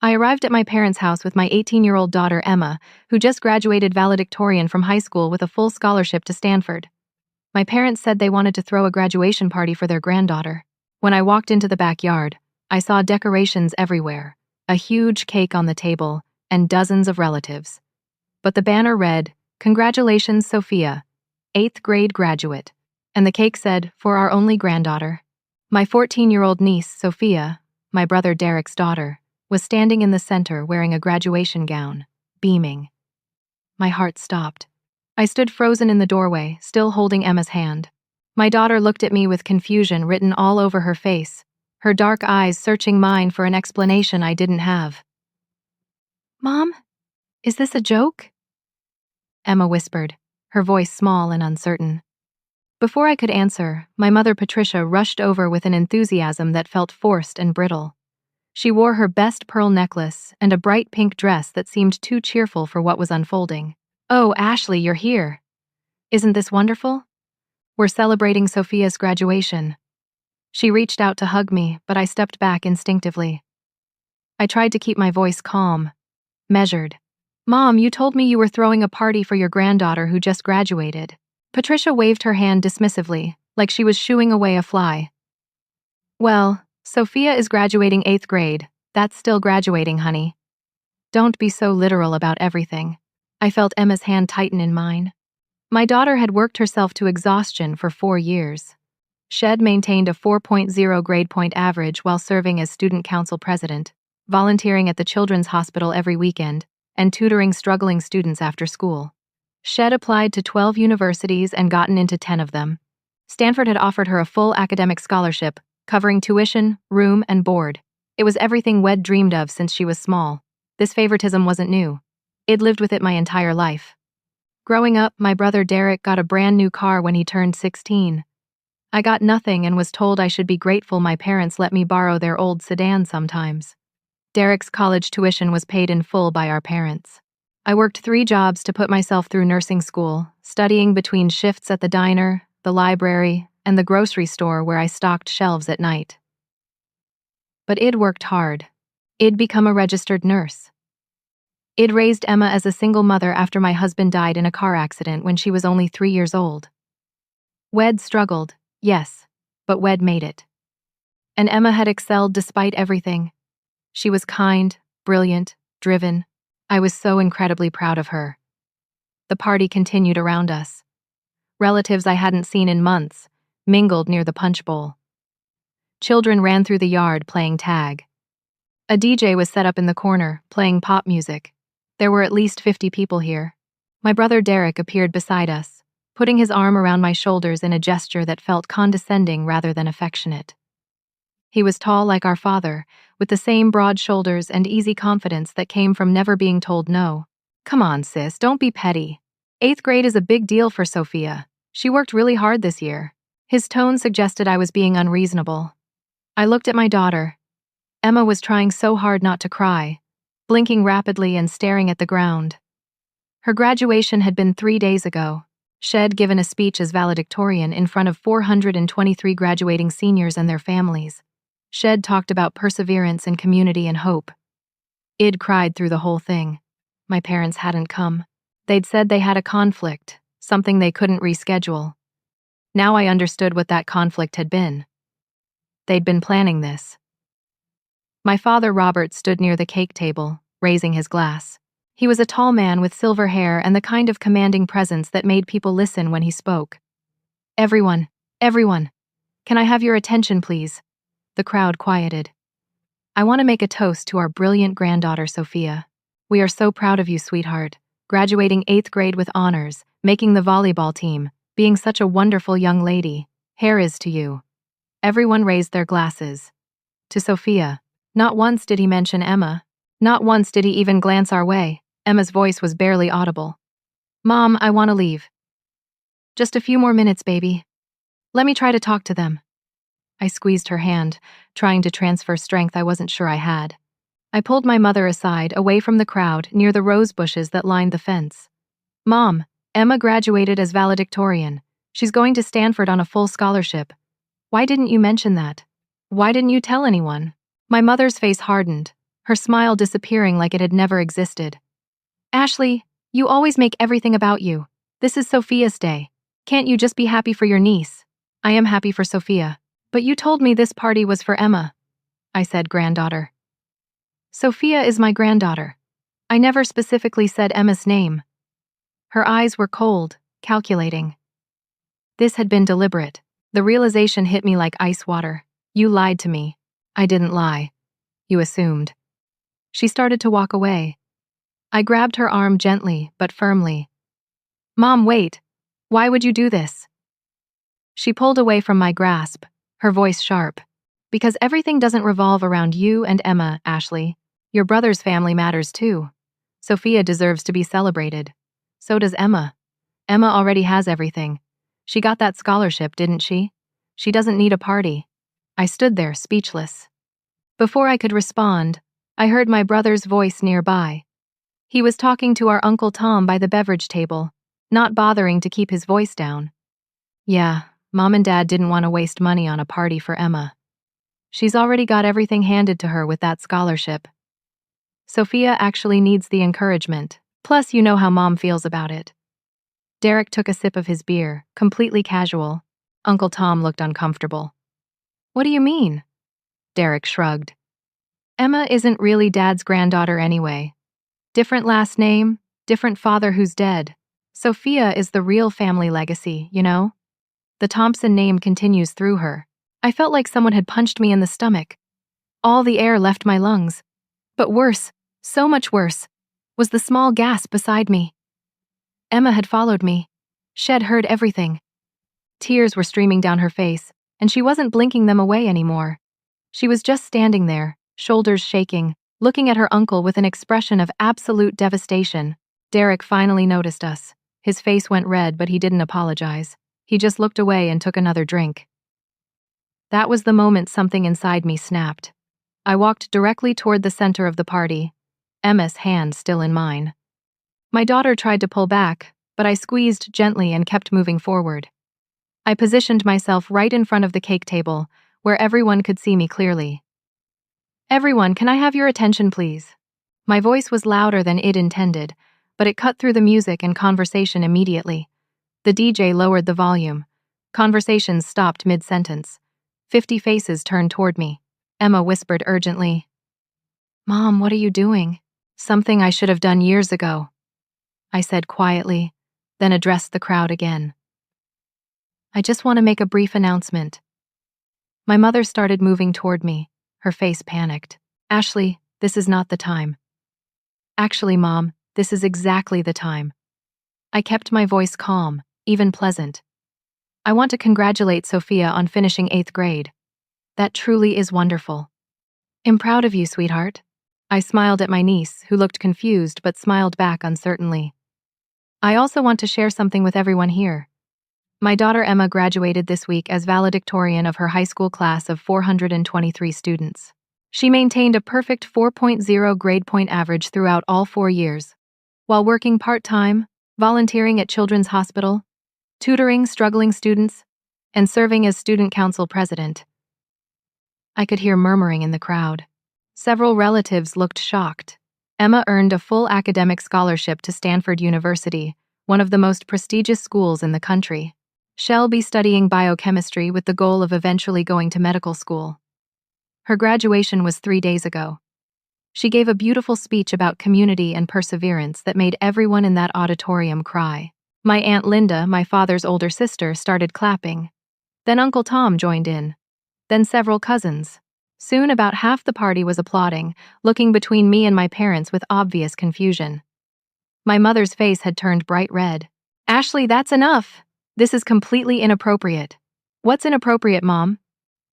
I arrived at my parents' house with my 18-year-old daughter, Emma, who just graduated valedictorian from high school with a full scholarship to Stanford. My parents said they wanted to throw a graduation party for their granddaughter. When I walked into the backyard, I saw decorations everywhere, a huge cake on the table, and dozens of relatives. But the banner read, "Congratulations, Sophia, 8th grade graduate," and the cake said, "For our only granddaughter." My 14-year-old niece, Sophia, my brother Derek's daughter, was standing in the center wearing a graduation gown, beaming. My heart stopped. I stood frozen in the doorway, still holding Emma's hand. My daughter looked at me with confusion written all over her face, her dark eyes searching mine for an explanation I didn't have. "Mom, is this a joke?" Emma whispered, her voice small and uncertain. Before I could answer, my mother Patricia rushed over with an enthusiasm that felt forced and brittle. She wore her best pearl necklace and a bright pink dress that seemed too cheerful for what was unfolding. "Oh, Ashley, you're here. Isn't this wonderful? We're celebrating Sophia's graduation." She reached out to hug me, but I stepped back instinctively. I tried to keep my voice calm, measured. "Mom, you told me you were throwing a party for your granddaughter who just graduated." Patricia waved her hand dismissively, like she was shooing away a fly. "Well, Sophia is graduating 8th grade. That's still graduating, honey. Don't be so literal about everything." I felt Emma's hand tighten in mine. My daughter had worked herself to exhaustion for 4 years. She'd maintained a 4.0 grade point average while serving as student council president, volunteering at the Children's Hospital every weekend, and tutoring struggling students after school. She'd applied to 12 universities and gotten into 10 of them. Stanford had offered her a full academic scholarship, covering tuition, room, and board. It was everything Wed dreamed of since she was small. This favoritism wasn't new. I'd lived with it my entire life. Growing up, my brother Derek got a brand new car when he turned 16. I got nothing and was told I should be grateful my parents let me borrow their old sedan sometimes. Derek's college tuition was paid in full by our parents. I worked 3 jobs to put myself through nursing school, studying between shifts at the diner, the library, and the grocery store where I stocked shelves at night. But I'd worked hard. I'd become a registered nurse. I'd raised Emma as a single mother after my husband died in a car accident when she was only 3 years old. Wed struggled, yes, but Wed made it. And Emma had excelled despite everything. She was kind, brilliant, driven. I was so incredibly proud of her. The party continued around us. Relatives I hadn't seen in months mingled near the punch bowl. Children ran through the yard playing tag. A DJ was set up in the corner, playing pop music. There were at least 50 people here. My brother Derek appeared beside us, putting his arm around my shoulders in a gesture that felt condescending rather than affectionate. He was tall like our father, with the same broad shoulders and easy confidence that came from never being told no. "Come on, sis, don't be petty. 8th grade is a big deal for Sophia. She worked really hard this year." His tone suggested I was being unreasonable. I looked at my daughter. Emma was trying so hard not to cry, blinking rapidly and staring at the ground. Her graduation had been 3 days ago. She'd given a speech as valedictorian in front of 423 graduating seniors and their families. She'd talked about perseverance and community and hope. I'd cried through the whole thing. My parents hadn't come. They'd said they had a conflict, something they couldn't reschedule. Now I understood what that conflict had been. They'd been planning this. My father Robert stood near the cake table, raising his glass. He was a tall man with silver hair and the kind of commanding presence that made people listen when he spoke. Everyone, can I have your attention, please?" The crowd quieted. "I want to make a toast to our brilliant granddaughter, Sophia. We are so proud of you, sweetheart. Graduating 8th grade with honors, making the volleyball team, being such a wonderful young lady. Here is to you." Everyone raised their glasses. To Sophia. Not once did he mention Emma. Not once did he even glance our way. Emma's voice was barely audible. "Mom, I want to leave. Just a few more minutes, baby. Let me try to talk to them." I squeezed her hand, trying to transfer strength I wasn't sure I had. I pulled my mother aside, away from the crowd, near the rose bushes that lined the fence. "Mom, Emma graduated as valedictorian. She's going to Stanford on a full scholarship. Why didn't you mention that? Why didn't you tell anyone?" My mother's face hardened, her smile disappearing like it had never existed. Ashley, you always make everything about you. This is Sophia's day. Can't you just be happy for your niece? I am happy for Sophia. But you told me this party was for Emma. I said granddaughter. Sophia is my granddaughter. I never specifically said Emma's name. Her eyes were cold, calculating. This had been deliberate. The realization hit me like ice water. You lied to me. I didn't lie. You assumed. She started to walk away. I grabbed her arm gently, but firmly. Mom, wait. Why would you do this? She pulled away from my grasp, her voice sharp. Because everything doesn't revolve around you and Emma, Ashley. Your brother's family matters too. Sophia deserves to be celebrated. So does Emma. Emma already has everything. She got that scholarship, didn't she? She doesn't need a party. I stood there, speechless. Before I could respond, I heard my brother's voice nearby. He was talking to our Uncle Tom by the beverage table, not bothering to keep his voice down. Yeah, Mom and Dad didn't want to waste money on a party for Emma. She's already got everything handed to her with that scholarship. Sophia actually needs the encouragement, plus you know how Mom feels about it. Derek took a sip of his beer, completely casual. Uncle Tom looked uncomfortable. What do you mean? Derek shrugged. Emma isn't really Dad's granddaughter anyway. Different last name, different father who's dead. Sophia is the real family legacy, you know? The Thompson name continues through her. I felt like someone had punched me in the stomach. All the air left my lungs. But worse, so much worse, was the small gasp beside me. Emma had followed me. Shed heard everything. Tears were streaming down her face, and she wasn't blinking them away anymore. She was just standing there, shoulders shaking, looking at her uncle with an expression of absolute devastation. Derek finally noticed us. His face went red, but he didn't apologize. He just looked away and took another drink. That was the moment something inside me snapped. I walked directly toward the center of the party, Emma's hand still in mine. My daughter tried to pull back, but I squeezed gently and kept moving forward. I positioned myself right in front of the cake table, where everyone could see me clearly. Everyone, can I have your attention, please? My voice was louder than it intended, but it cut through the music and conversation immediately. The DJ lowered the volume. Conversations stopped mid-sentence. 50 faces turned toward me. Emma whispered urgently, Mom, what are you doing? Something I should have done years ago. I said quietly, then addressed the crowd again. I just want to make a brief announcement. My mother started moving toward me, her face panicked. Ashley, this is not the time. Actually, Mom, this is exactly the time. I kept my voice calm, even pleasant. I want to congratulate Sophia on finishing 8th grade. That truly is wonderful. I'm proud of you, sweetheart. I smiled at my niece, who looked confused but smiled back uncertainly. I also want to share something with everyone here. My daughter Emma graduated this week as valedictorian of her high school class of 423 students. She maintained a perfect 4.0 grade point average throughout all 4 years, while working part-time, volunteering at Children's Hospital, tutoring struggling students, and serving as student council president. I could hear murmuring in the crowd. Several relatives looked shocked. Emma earned a full academic scholarship to Stanford University, one of the most prestigious schools in the country. She'll be studying biochemistry with the goal of eventually going to medical school. Her graduation was 3 days ago. She gave a beautiful speech about community and perseverance that made everyone in that auditorium cry. My Aunt Linda, my father's older sister, started clapping. Then Uncle Tom joined in. Then several cousins. Soon about half the party was applauding, looking between me and my parents with obvious confusion. My mother's face had turned bright red. Ashley, that's enough. This is completely inappropriate. What's inappropriate, Mom?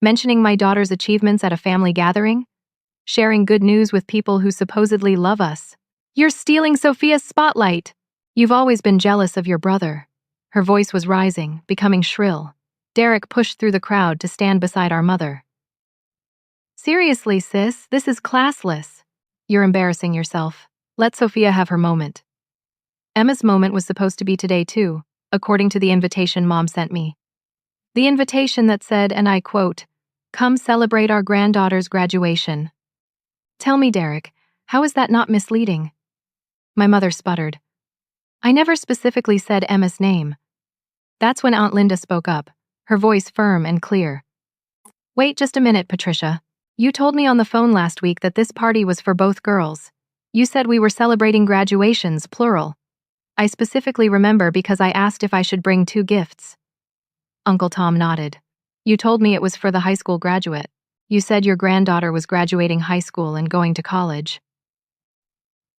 Mentioning my daughter's achievements at a family gathering? Sharing good news with people who supposedly love us? You're stealing Sophia's spotlight. You've always been jealous of your brother. Her voice was rising, becoming shrill. Derek pushed through the crowd to stand beside our mother. Seriously, sis, this is classless. You're embarrassing yourself. Let Sophia have her moment. Emma's moment was supposed to be today too, according to the invitation Mom sent me. The invitation that said, and I quote, "Come celebrate our granddaughter's graduation." Tell me, Derek, how is that not misleading? My mother sputtered. I never specifically said Emma's name. That's when Aunt Linda spoke up, her voice firm and clear. Wait just a minute, Patricia. You told me on the phone last week that this party was for both girls. You said we were celebrating graduations, plural. I specifically remember because I asked if I should bring 2 gifts. Uncle Tom nodded. You told me it was for the high school graduate. You said your granddaughter was graduating high school and going to college.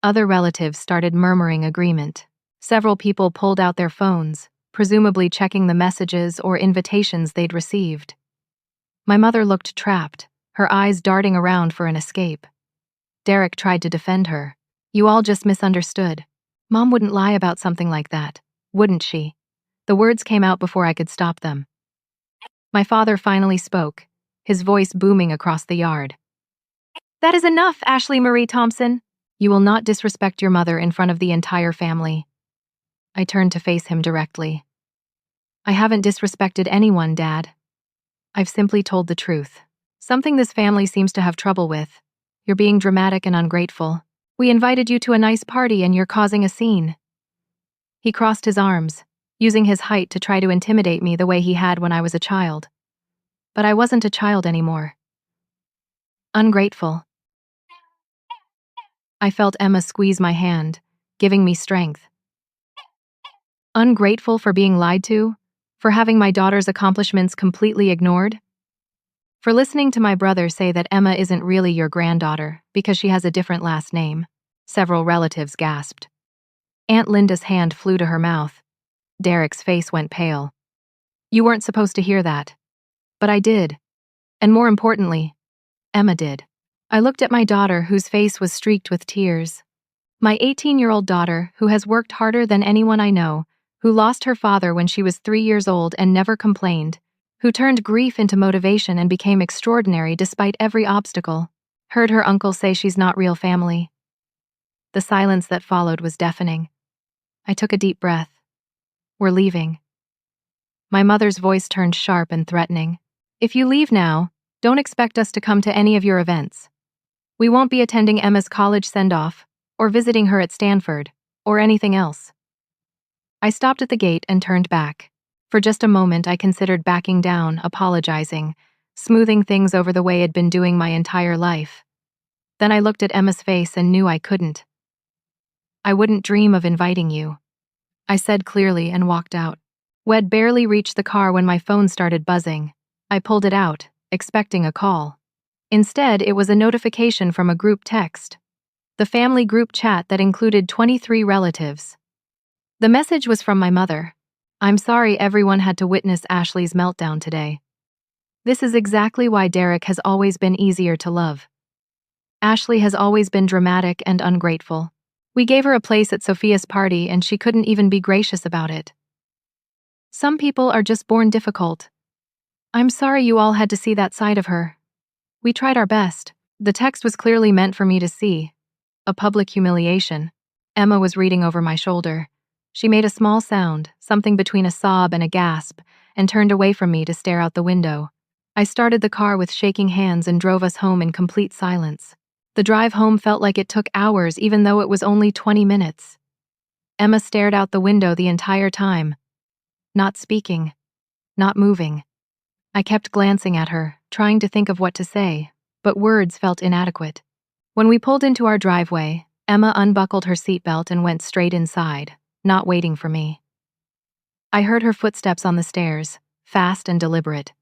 Other relatives started murmuring agreement. Several people pulled out their phones, presumably checking the messages or invitations they'd received. My mother looked trapped, her eyes darting around for an escape. Derek tried to defend her. You all just misunderstood. Mom wouldn't lie about something like that, wouldn't she? The words came out before I could stop them. My father finally spoke, his voice booming across the yard. That is enough, Ashley Marie Thompson. You will not disrespect your mother in front of the entire family. I turned to face him directly. I haven't disrespected anyone, Dad. I've simply told the truth. Something this family seems to have trouble with. You're being dramatic and ungrateful. We invited you to a nice party and you're causing a scene. He crossed his arms, using his height to try to intimidate me the way he had when I was a child. But I wasn't a child anymore. Ungrateful. I felt Emma squeeze my hand, giving me strength. Ungrateful for being lied to? For having my daughter's accomplishments completely ignored? For listening to my brother say that Emma isn't really your granddaughter because she has a different last name? Several relatives gasped. Aunt Linda's hand flew to her mouth. Derek's face went pale. You weren't supposed to hear that. But I did. And more importantly, Emma did. I looked at my daughter, whose face was streaked with tears. My 18-year-old daughter, who has worked harder than anyone I know, who lost her father when she was 3 years old and never complained, who turned grief into motivation and became extraordinary despite every obstacle, heard her uncle say she's not real family. The silence that followed was deafening. I took a deep breath. We're leaving. My mother's voice turned sharp and threatening. If you leave now, don't expect us to come to any of your events. We won't be attending Emma's college send-off, or visiting her at Stanford, or anything else. I stopped at the gate and turned back. For just a moment I considered backing down, apologizing, smoothing things over the way I'd been doing my entire life. Then I looked at Emma's face and knew I couldn't. I wouldn't dream of inviting you, I said clearly and walked out. We'd barely reached the car when my phone started buzzing. I pulled it out, expecting a call. Instead, it was a notification from a group text. The family group chat that included 23 relatives. The message was from my mother. I'm sorry everyone had to witness Ashley's meltdown today. This is exactly why Derek has always been easier to love. Ashley has always been dramatic and ungrateful. We gave her a place at Sophia's party and she couldn't even be gracious about it. Some people are just born difficult. I'm sorry you all had to see that side of her. We tried our best. The text was clearly meant for me to see. A public humiliation. Emma was reading over my shoulder. She made a small sound, something between a sob and a gasp, and turned away from me to stare out the window. I started the car with shaking hands and drove us home in complete silence. The drive home felt like it took hours even though it was only 20 minutes. Emma stared out the window the entire time. Not speaking. Not moving. I kept glancing at her, trying to think of what to say, but words felt inadequate. When we pulled into our driveway, Emma unbuckled her seatbelt and went straight inside, not waiting for me. I heard her footsteps on the stairs, fast and deliberate.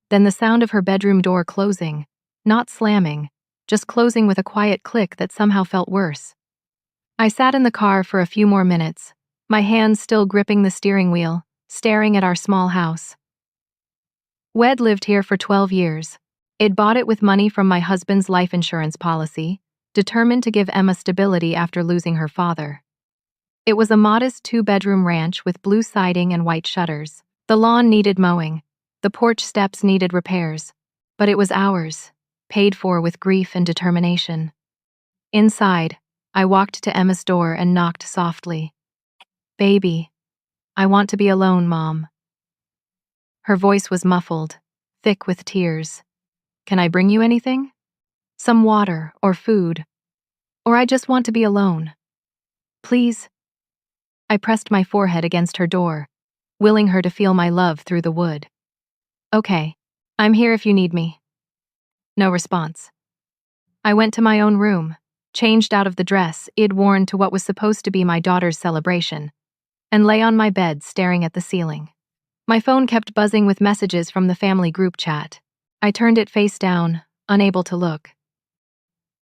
Then the sound of her bedroom door closing, not slamming, just closing with a quiet click that somehow felt worse. I sat in the car for a few more minutes, my hands still gripping the steering wheel, staring at our small house. We'd lived here for 12 years. I'd bought it with money from my husband's life insurance policy, determined to give Emma stability after losing her father. It was a modest 2-bedroom ranch with blue siding and white shutters. The lawn needed mowing. The porch steps needed repairs. But it was ours, paid for with grief and determination. Inside, I walked to Emma's door and knocked softly. Baby, I want to be alone, Mom. Her voice was muffled, thick with tears. Can I bring you anything? Some water or food. Or I just want to be alone. Please? I pressed my forehead against her door, willing her to feel my love through the wood. Okay, I'm here if you need me. No response. I went to my own room, changed out of the dress I'd worn to what was supposed to be my daughter's celebration, and lay on my bed staring at the ceiling. My phone kept buzzing with messages from the family group chat. I turned it face down, unable to look.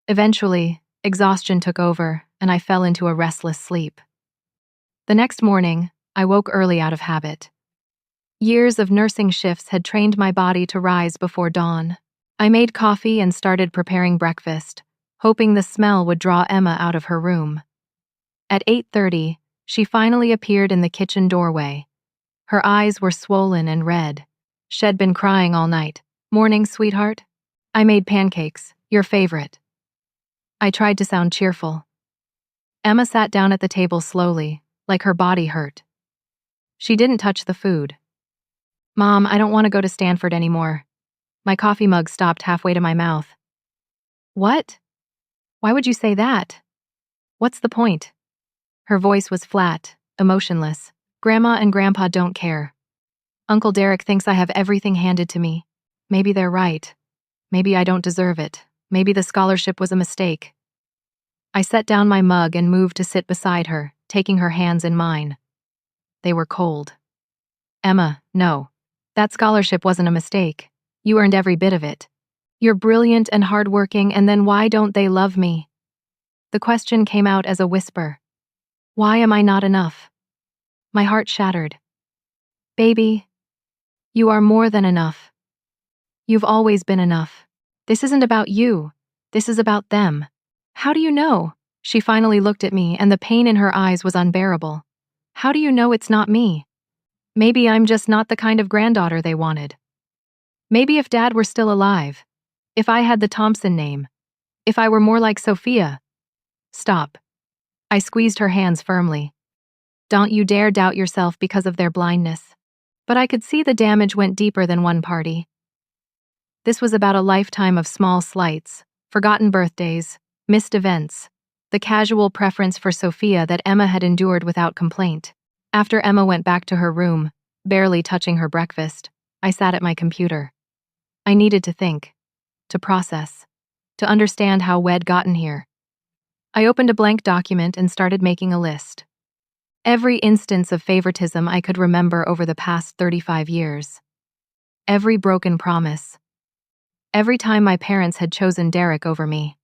Eventually, exhaustion took over, and I fell into a restless sleep. The next morning, I woke early out of habit. Years of nursing shifts had trained my body to rise before dawn. I made coffee and started preparing breakfast, hoping the smell would draw Emma out of her room. At 8:30, she finally appeared in the kitchen doorway. Her eyes were swollen and red. She'd been crying all night. Morning, sweetheart? I made pancakes, your favorite. I tried to sound cheerful. Emma sat down at the table slowly, like her body hurt. She didn't touch the food. Mom, I don't want to go to Stanford anymore. My coffee mug stopped halfway to my mouth. What? Why would you say that? What's the point? Her voice was flat, emotionless. Grandma and Grandpa don't care. Uncle Derek thinks I have everything handed to me. Maybe they're right. Maybe I don't deserve it. Maybe the scholarship was a mistake. I set down my mug and moved to sit beside her, taking her hands in mine. They were cold. Emma, no. That scholarship wasn't a mistake. You earned every bit of it. You're brilliant and hardworking, and then why don't they love me? The question came out as a whisper. Why am I not enough? My heart shattered. Baby, you are more than enough. You've always been enough. This isn't about you. This is about them. How do you know? She finally looked at me, and the pain in her eyes was unbearable. How do you know it's not me? Maybe I'm just not the kind of granddaughter they wanted. Maybe if Dad were still alive. If I had the Thompson name. If I were more like Sophia. Stop. I squeezed her hands firmly. Don't you dare doubt yourself because of their blindness. But I could see the damage went deeper than one party. This was about a lifetime of small slights, forgotten birthdays, missed events, the casual preference for Sophia that Emma had endured without complaint. After Emma went back to her room, barely touching her breakfast, I sat at my computer. I needed to think, to process, to understand how we'd gotten here. I opened a blank document and started making a list. Every instance of favoritism I could remember over the past 35 years. Every broken promise. Every time my parents had chosen Derek over me.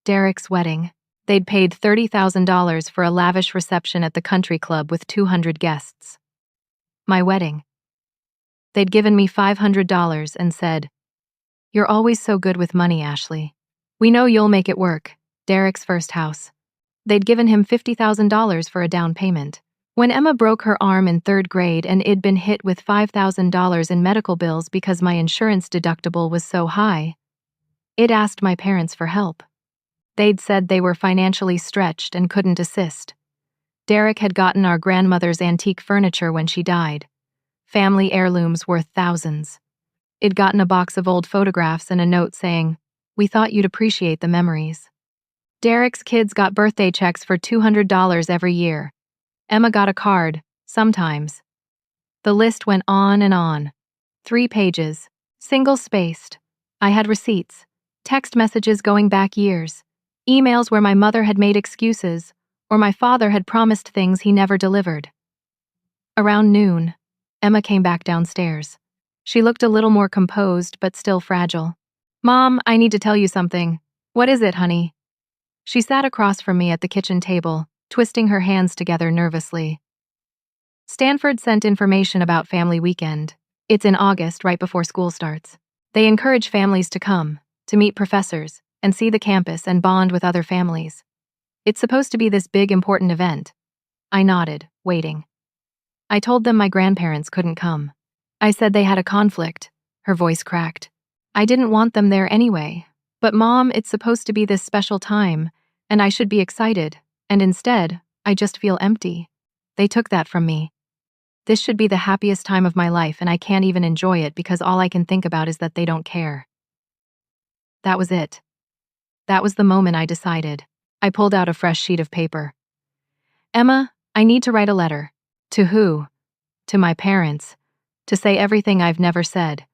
Derek's wedding. They'd paid $30,000 for a lavish reception at the country club with 200 guests. My wedding. They'd given me $500 and said, "You're always so good with money, Ashley. We know you'll make it work." Derek's first house. They'd given him $50,000 for a down payment. When Emma broke her arm in 3rd grade and I'd been hit with $5,000 in medical bills because my insurance deductible was so high, I'd asked my parents for help. They'd said they were financially stretched and couldn't assist. Derek had gotten our grandmother's antique furniture when she died. Family heirlooms worth thousands. I'd gotten a box of old photographs and a note saying, "We thought you'd appreciate the memories." Derek's kids got birthday checks for $200 every year. Emma got a card, sometimes. The list went on and on. 3 pages, single-spaced. I had receipts, text messages going back years, emails where my mother had made excuses, or my father had promised things he never delivered. Around noon, Emma came back downstairs. She looked a little more composed, but still fragile. "Mom, I need to tell you something." "What is it, honey?" She sat across from me at the kitchen table, twisting her hands together nervously. Stanford sent information about family weekend. It's in August, right before school starts. They encourage families to come, to meet professors, and see the campus and bond with other families. It's supposed to be this big, important event. I nodded, waiting. I told them my grandparents couldn't come. I said they had a conflict. Her voice cracked. I didn't want them there anyway. But Mom, it's supposed to be this special time, and I should be excited, and instead, I just feel empty. They took that from me. This should be the happiest time of my life, and I can't even enjoy it because all I can think about is that they don't care. That was it. That was the moment I decided. I pulled out a fresh sheet of paper. Emma, I need to write a letter. To who? To my parents. To say everything I've never said.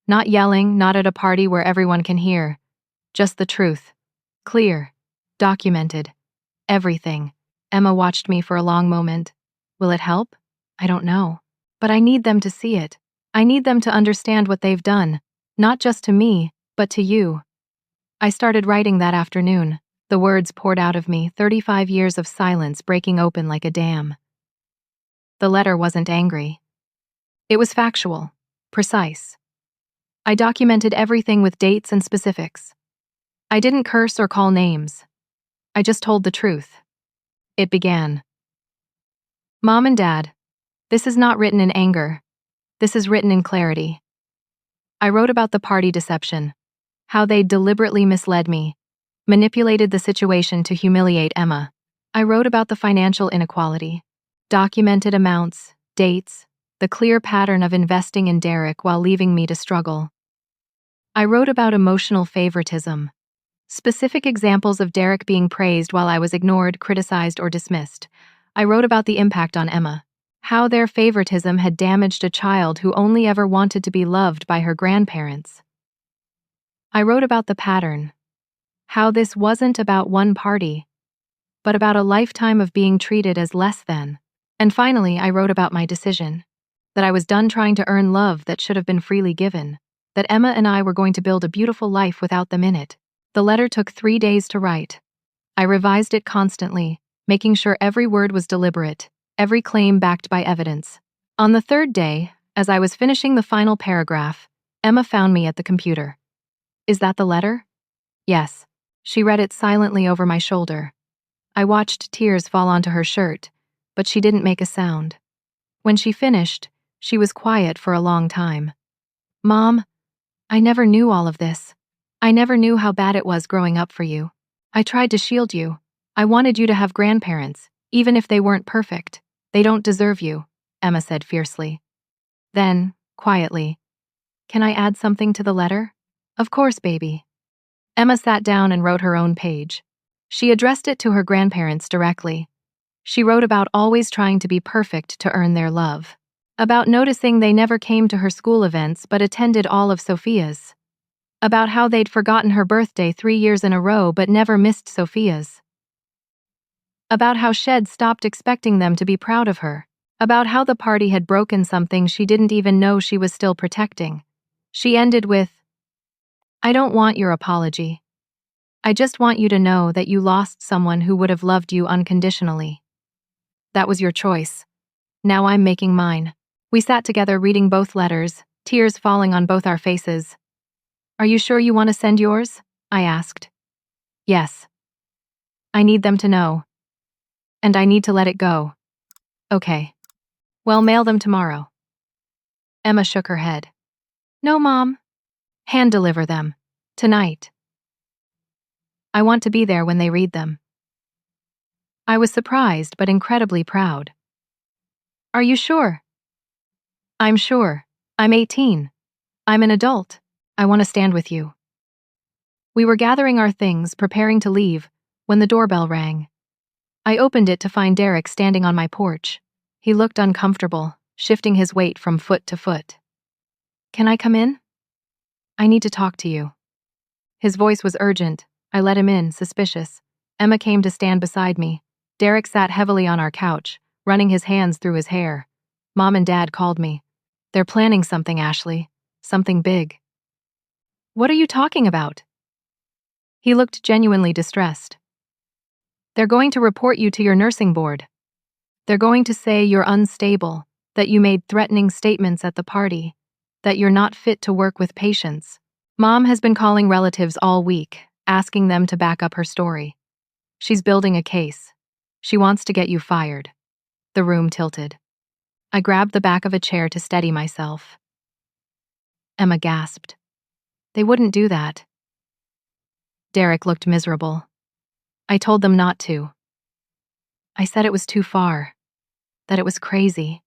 Not yelling, not at a party where everyone can hear. Just the truth. Clear. Documented. Everything. Emma watched me for a long moment. Will it help? I don't know. But I need them to see it. I need them to understand what they've done. Not just to me, but to you. I started writing that afternoon. The words poured out of me, 35 years of silence breaking open like a dam. The letter wasn't angry. It was factual, precise. I documented everything with dates and specifics. I didn't curse or call names. I just told the truth. It began. Mom and Dad, this is not written in anger. This is written in clarity. I wrote about the party deception, how they deliberately misled me, manipulated the situation to humiliate Emma. I wrote about the financial inequality, documented amounts, dates, the clear pattern of investing in Derek while leaving me to struggle. I wrote about emotional favoritism, specific examples of Derek being praised while I was ignored, criticized, or dismissed. I wrote about the impact on Emma, how their favoritism had damaged a child who only ever wanted to be loved by her grandparents. I wrote about the pattern, how this wasn't about one party, but about a lifetime of being treated as less than. And finally, I wrote about my decision, that I was done trying to earn love that should have been freely given, that Emma and I were going to build a beautiful life without them in it. The letter took 3 days to write. I revised it constantly, making sure every word was deliberate, every claim backed by evidence. On the 3rd day, as I was finishing the final paragraph, Emma found me at the computer. Is that the letter? Yes. She read it silently over my shoulder. I watched tears fall onto her shirt, but she didn't make a sound. When she finished, she was quiet for a long time. Mom, I never knew all of this. I never knew how bad it was growing up for you. I tried to shield you. I wanted you to have grandparents, even if they weren't perfect. They don't deserve you, Emma said fiercely. Then, quietly, can I add something to the letter? Of course, baby. Emma sat down and wrote her own page. She addressed it to her grandparents directly. She wrote about always trying to be perfect to earn their love, about noticing they never came to her school events but attended all of Sophia's, about how they'd forgotten her birthday 3 years in a row but never missed Sophia's, about how Shed stopped expecting them to be proud of her, about how the party had broken something she didn't even know she was still protecting. She ended with, I don't want your apology. I just want you to know that you lost someone who would have loved you unconditionally. That was your choice. Now I'm making mine. We sat together reading both letters, tears falling on both our faces. Are you sure you want to send yours? I asked. Yes. I need them to know. And I need to let it go. Okay. Well, mail them tomorrow. Emma shook her head. No, Mom. Hand deliver them. Tonight. I want to be there when they read them. I was surprised but incredibly proud. Are you sure? I'm sure. I'm 18. I'm an adult. I want to stand with you. We were gathering our things, preparing to leave, when the doorbell rang. I opened it to find Derek standing on my porch. He looked uncomfortable, shifting his weight from foot to foot. Can I come in? I need to talk to you. His voice was urgent. I let him in, suspicious. Emma came to stand beside me. Derek sat heavily on our couch, running his hands through his hair. Mom and Dad called me. They're planning something, Ashley. Something big. What are you talking about? He looked genuinely distressed. They're going to report you to your nursing board. They're going to say you're unstable, that you made threatening statements at the party, that you're not fit to work with patients. Mom has been calling relatives all week, asking them to back up her story. She's building a case. She wants to get you fired. The room tilted. I grabbed the back of a chair to steady myself. Emma gasped. They wouldn't do that. Derek looked miserable. I told them not to. I said it was too far, that it was crazy.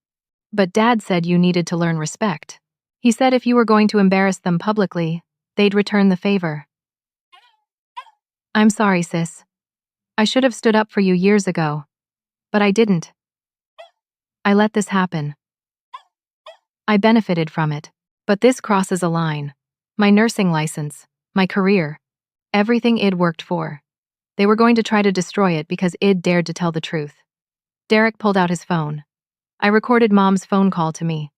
But Dad said you needed to learn respect. He said if you were going to embarrass them publicly, they'd return the favor. I'm sorry, sis. I should have stood up for you years ago. But I didn't. I let this happen. I benefited from it. But this crosses a line. My nursing license, my career, everything Id worked for. They were going to try to destroy it because Id dared to tell the truth. Derek pulled out his phone. I recorded Mom's phone call to me.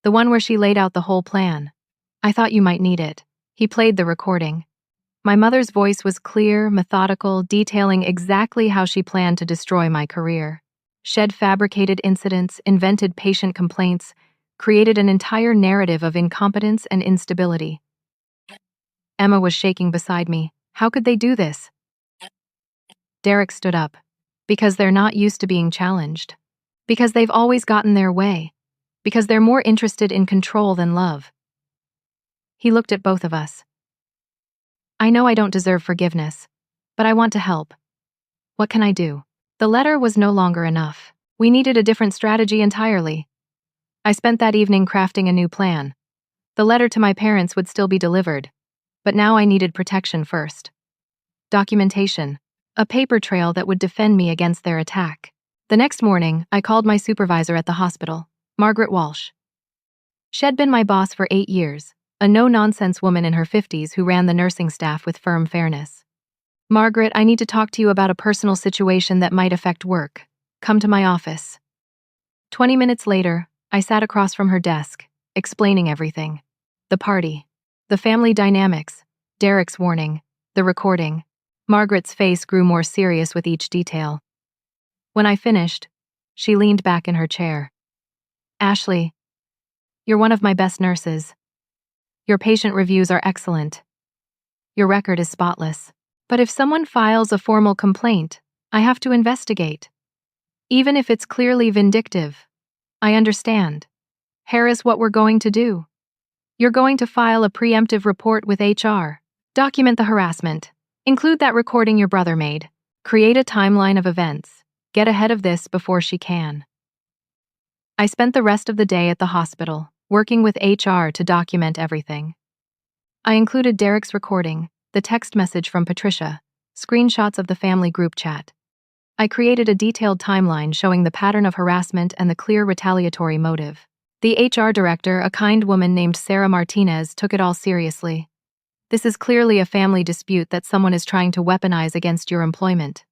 The one where she laid out the whole plan. I thought you might need it. He played the recording. My mother's voice was clear, methodical, detailing exactly how she planned to destroy my career. Shed fabricated incidents, invented patient complaints, created an entire narrative of incompetence and instability. Emma was shaking beside me. How could they do this? Derek stood up. Because they're not used to being challenged. Because they've always gotten their way. Because they're more interested in control than love. He looked at both of us. I know I don't deserve forgiveness, but I want to help. What can I do? The letter was no longer enough. We needed a different strategy entirely. I spent that evening crafting a new plan. The letter to my parents would still be delivered, but now I needed protection first. Documentation. A paper trail that would defend me against their attack. The next morning, I called my supervisor at the hospital, Margaret Walsh. She'd been my boss for 8 years, a no-nonsense woman in her 50s who ran the nursing staff with firm fairness. Margaret, I need to talk to you about a personal situation that might affect work. Come to my office. 20 minutes later, I sat across from her desk, explaining everything. The party. The family dynamics. Derek's warning. The recording. Margaret's face grew more serious with each detail. When I finished, she leaned back in her chair. Ashley, you're one of my best nurses. Your patient reviews are excellent. Your record is spotless. But if someone files a formal complaint, I have to investigate. Even if it's clearly vindictive. I understand. Here is what we're going to do. You're going to file a preemptive report with HR. Document the harassment. Include that recording your brother made. Create a timeline of events. Get ahead of this before she can. I spent the rest of the day at the hospital, working with HR to document everything. I included Derek's recording, the text message from Patricia, screenshots of the family group chat. I created a detailed timeline showing the pattern of harassment and the clear retaliatory motive. The HR director, a kind woman named Sarah Martinez, took it all seriously. This is clearly a family dispute that someone is trying to weaponize against your employment.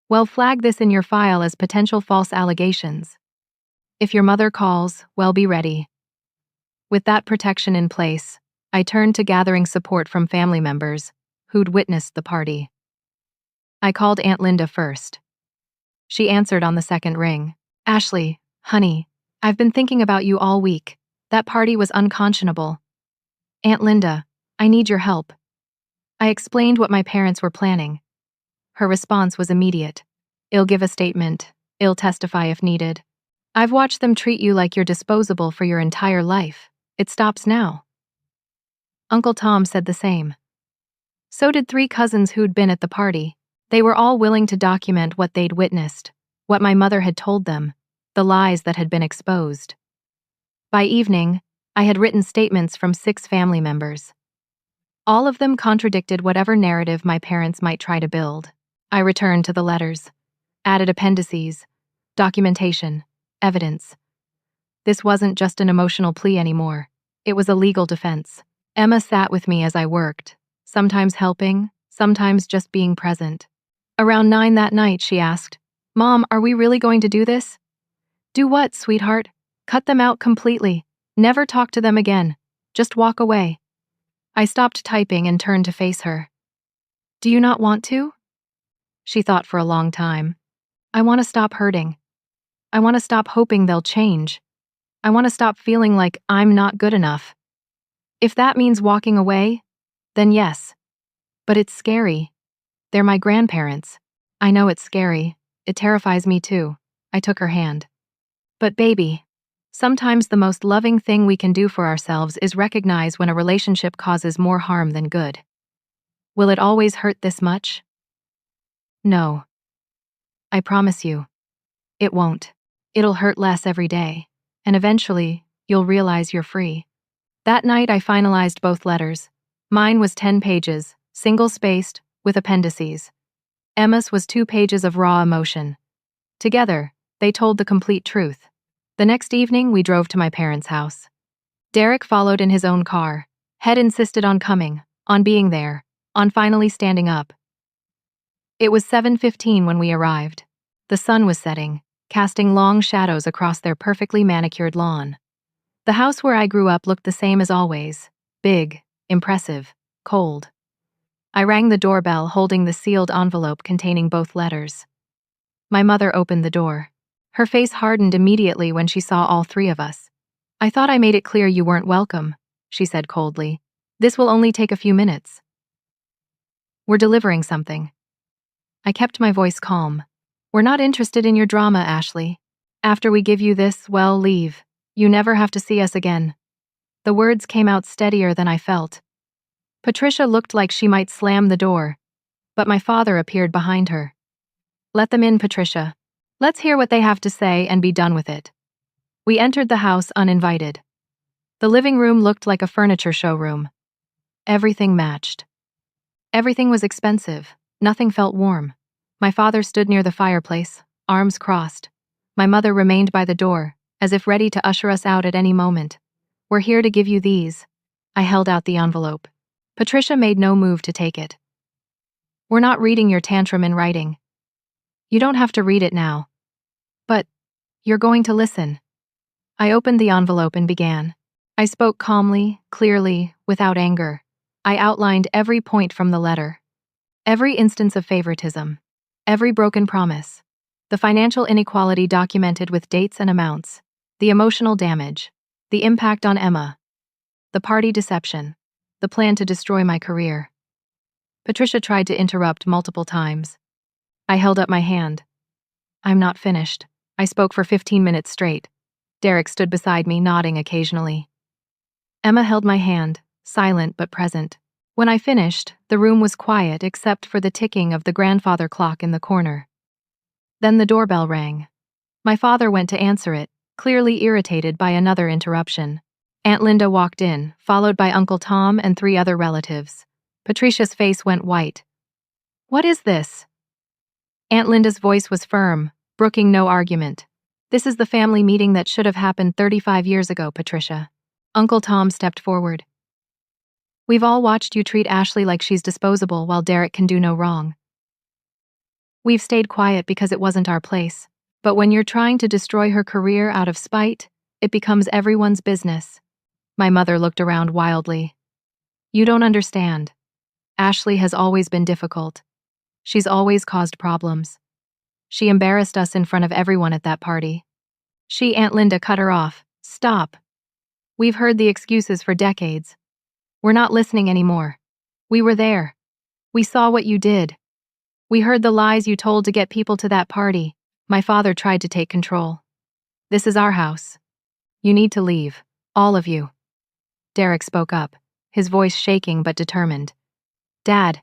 Well, flag this in your file as potential false allegations. If your mother calls, well, be ready. With that protection in place, I turned to gathering support from family members who'd witnessed the party. I called Aunt Linda first. She answered on the second ring. Ashley, honey, I've been thinking about you all week. That party was unconscionable. Aunt Linda, I need your help. I explained what my parents were planning. Her response was immediate. I'll give a statement. I'll testify if needed. I've watched them treat you like you're disposable for your entire life. It stops now. Uncle Tom said the same. So did 3 cousins who'd been at the party. They were all willing to document what they'd witnessed, what my mother had told them, the lies that had been exposed. By evening, I had written statements from 6 family members. All of them contradicted whatever narrative my parents might try to build. I returned to the letters, added appendices, documentation, evidence. This wasn't just an emotional plea anymore. It was a legal defense. Emma sat with me as I worked, sometimes helping, sometimes just being present. Around 9 that night, she asked, Mom, are we really going to do this? Do what, sweetheart? Cut them out completely. Never talk to them again. Just walk away. I stopped typing and turned to face her. Do you not want to? She thought for a long time. I want to stop hurting. I want to stop hoping they'll change. I want to stop feeling like I'm not good enough. If that means walking away, then yes. But it's scary. They're my grandparents. I know it's scary. It terrifies me too. I took her hand. But baby, sometimes the most loving thing we can do for ourselves is recognize when a relationship causes more harm than good. Will it always hurt this much? No. I promise you. It won't. It'll hurt less every day, and eventually, you'll realize you're free. That night I finalized both letters. Mine was 10 pages, single-spaced, with appendices. Emma's was 2 pages of raw emotion. Together, they told the complete truth. The next evening, we drove to my parents' house. Derek followed in his own car. Head insisted on coming, on being there, on finally standing up. It was 7:15 when we arrived. The sun was setting, casting long shadows across their perfectly manicured lawn. The house where I grew up looked the same as always, big, impressive, cold. I rang the doorbell holding the sealed envelope containing both letters. My mother opened the door. Her face hardened immediately when she saw all 3 of us. "I thought I made it clear you weren't welcome," she said coldly. "This will only take a few minutes. We're delivering something." I kept my voice calm. "We're not interested in your drama, Ashley. After we give you this, well, leave. You never have to see us again." The words came out steadier than I felt. Patricia looked like she might slam the door, but my father appeared behind her. "Let them in, Patricia. Let's hear what they have to say and be done with it." We entered the house uninvited. The living room looked like a furniture showroom. Everything matched. Everything was expensive. Nothing felt warm. My father stood near the fireplace, arms crossed. My mother remained by the door, as if ready to usher us out at any moment. "We're here to give you these." I held out the envelope. Patricia made no move to take it. "We're not reading your tantrum in writing. You don't have to read it now. But you're going to listen." I opened the envelope and began. I spoke calmly, clearly, without anger. I outlined every point from the letter. Every instance of favoritism. Every broken promise. The financial inequality documented with dates and amounts. The emotional damage. The impact on Emma. The party deception. The plan to destroy my career. Patricia tried to interrupt multiple times. I held up my hand. "I'm not finished." I spoke for 15 minutes straight. Derek stood beside me, nodding occasionally. Emma held my hand, silent but present. When I finished, the room was quiet except for the ticking of the grandfather clock in the corner. Then the doorbell rang. My father went to answer it, clearly irritated by another interruption. Aunt Linda walked in, followed by Uncle Tom and 3 other relatives. Patricia's face went white. "What is this?" Aunt Linda's voice was firm, brooking no argument. "This is the family meeting that should have happened 35 years ago, Patricia." Uncle Tom stepped forward. "We've all watched you treat Ashley like she's disposable while Derek can do no wrong. We've stayed quiet because it wasn't our place. But when you're trying to destroy her career out of spite, it becomes everyone's business." My mother looked around wildly. "You don't understand. Ashley has always been difficult. She's always caused problems. She embarrassed us in front of everyone at that party." Aunt Linda cut her off. "Stop. We've heard the excuses for decades. We're not listening anymore. We were there. We saw what you did. We heard the lies you told to get people to that party." My father tried to take control. "This is our house. You need to leave. All of you." Derek spoke up, his voice shaking but determined. "Dad,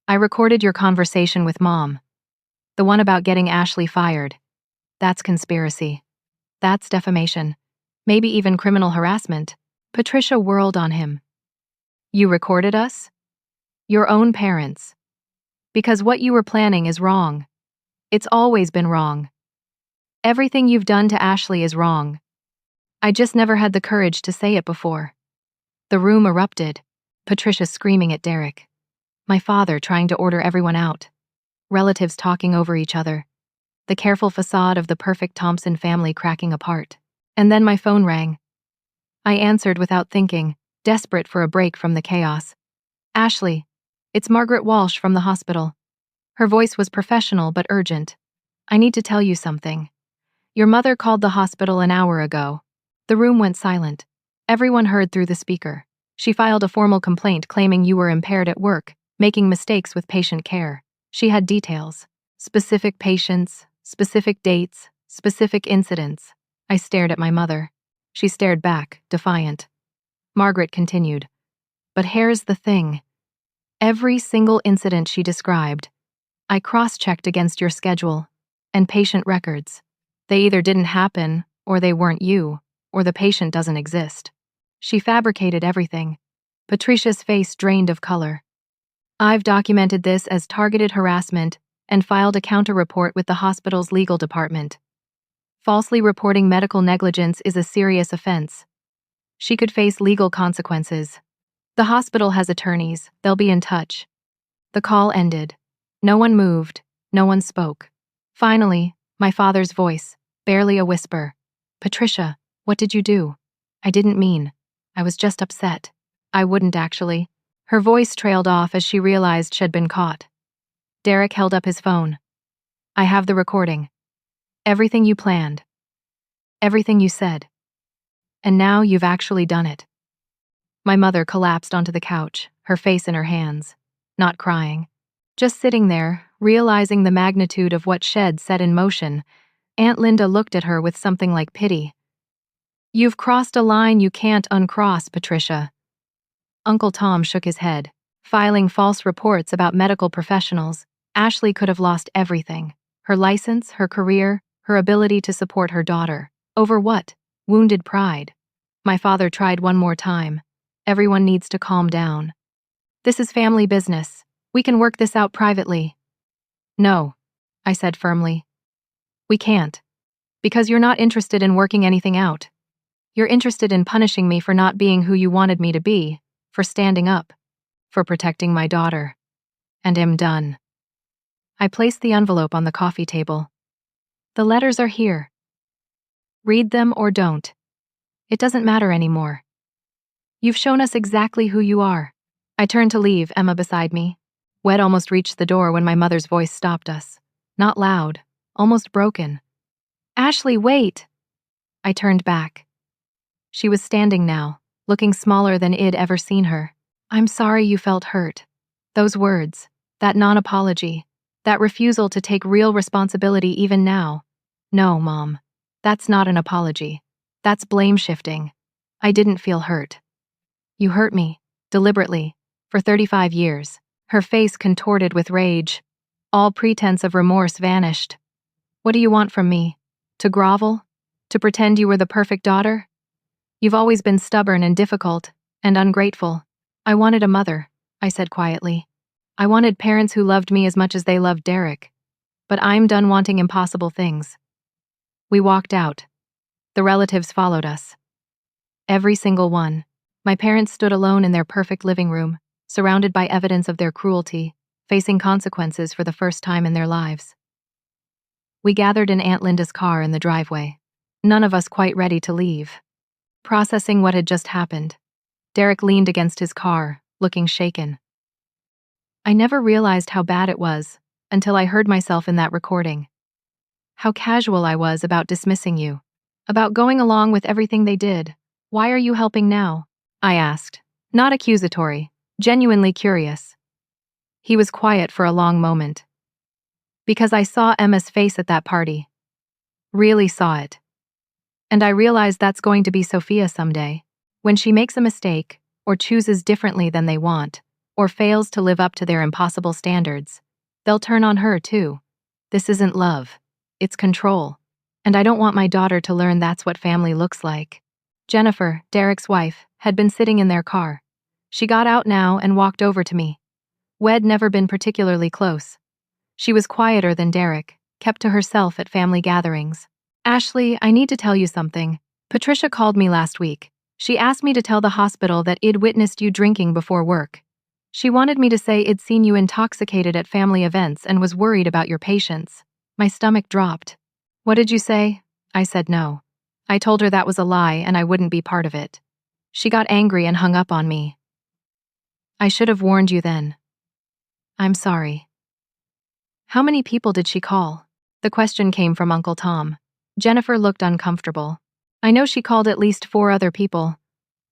I recorded your conversation with Mom. The one about getting Ashley fired. That's conspiracy. That's defamation. Maybe even criminal harassment." Patricia whirled on him. "You recorded us? Your own parents. Because what you were planning is wrong. It's always been wrong. Everything you've done to Ashley is wrong. I just never had the courage to say it before." The room erupted, Patricia screaming at Derek. My father trying to order everyone out. Relatives talking over each other. The careful facade of the perfect Thompson family cracking apart. And then my phone rang. I answered without thinking, desperate for a break from the chaos. "Ashley, it's Margaret Walsh from the hospital." Her voice was professional but urgent. "I need to tell you something. Your mother called the hospital an hour ago." The room went silent. Everyone heard through the speaker. "She filed a formal complaint claiming you were impaired at work, making mistakes with patient care." She had details. Specific patients, specific dates, specific incidents. I stared at my mother. She stared back, defiant. Margaret continued. "But here's the thing. Every single incident she described, I cross-checked against your schedule and patient records. They either didn't happen, or they weren't you, or the patient doesn't exist." She fabricated everything. Patricia's face drained of color. I've documented this as targeted harassment and filed a counter-report with the hospital's legal department. Falsely reporting medical negligence is a serious offense. She could face legal consequences. The hospital has attorneys. They'll be in touch. The call ended. No one moved. No one spoke. Finally, my father's voice, barely a whisper. Patricia, what did you do? I didn't mean. I was just upset. I wouldn't actually. Her voice trailed off as she realized she'd been caught. Derek held up his phone. I have the recording. Everything you planned. Everything you said. And now you've actually done it. My mother collapsed onto the couch, her face in her hands. Not crying. Just sitting there, realizing the magnitude of what she'd set in motion. Aunt Linda looked at her with something like pity. You've crossed a line you can't uncross, Patricia. Uncle Tom shook his head. Filing false reports about medical professionals, Ashley could have lost everything. Her license, her career, her ability to support her daughter. Over what? Wounded pride. My father tried one more time. Everyone needs to calm down. This is family business. We can work this out privately. No, I said firmly. We can't. Because you're not interested in working anything out. You're interested in punishing me for not being who you wanted me to be, for standing up, for protecting my daughter. And I'm done. I placed the envelope on the coffee table. The letters are here. Read them or don't. It doesn't matter anymore. You've shown us exactly who you are. I turned to leave, Emma beside me. Wed almost reached the door when my mother's voice stopped us. Not loud, almost broken. Ashley, wait! I turned back. She was standing now, looking smaller than I'd ever seen her. I'm sorry you felt hurt. Those words, that non-apology, that refusal to take real responsibility even now. No, Mom. That's not an apology. That's blame shifting. I didn't feel hurt. You hurt me, deliberately, for 35 years. Her face contorted with rage. All pretense of remorse vanished. What do you want from me? To grovel? To pretend you were the perfect daughter? You've always been stubborn and difficult, and ungrateful. I wanted a mother, I said quietly. I wanted parents who loved me as much as they loved Derek. But I'm done wanting impossible things. We walked out. The relatives followed us. Every single one. My parents stood alone in their perfect living room, surrounded by evidence of their cruelty, facing consequences for the first time in their lives. We gathered in Aunt Linda's car in the driveway, none of us quite ready to leave. Processing what had just happened, Derek leaned against his car, looking shaken. I never realized how bad it was until I heard myself in that recording. How casual I was about dismissing you, about going along with everything they did. Why are you helping now? I asked, not accusatory, genuinely curious. He was quiet for a long moment. Because I saw Emma's face at that party. Really saw it. And I realized that's going to be Sophia someday. When she makes a mistake, or chooses differently than they want, or fails to live up to their impossible standards, they'll turn on her too. This isn't love. It's control. And I don't want my daughter to learn that's what family looks like. Jennifer, Derek's wife, had been sitting in their car. She got out now and walked over to me. We'd never been particularly close. She was quieter than Derek, kept to herself at family gatherings. Ashley, I need to tell you something. Patricia called me last week. She asked me to tell the hospital that I'd witnessed you drinking before work. She wanted me to say I'd seen you intoxicated at family events and was worried about your patients. My stomach dropped. What did you say? I said no. I told her that was a lie and I wouldn't be part of it. She got angry and hung up on me. I should have warned you then. I'm sorry. How many people did she call? The question came from Uncle Tom. Jennifer looked uncomfortable. I know she called at least 4 other people.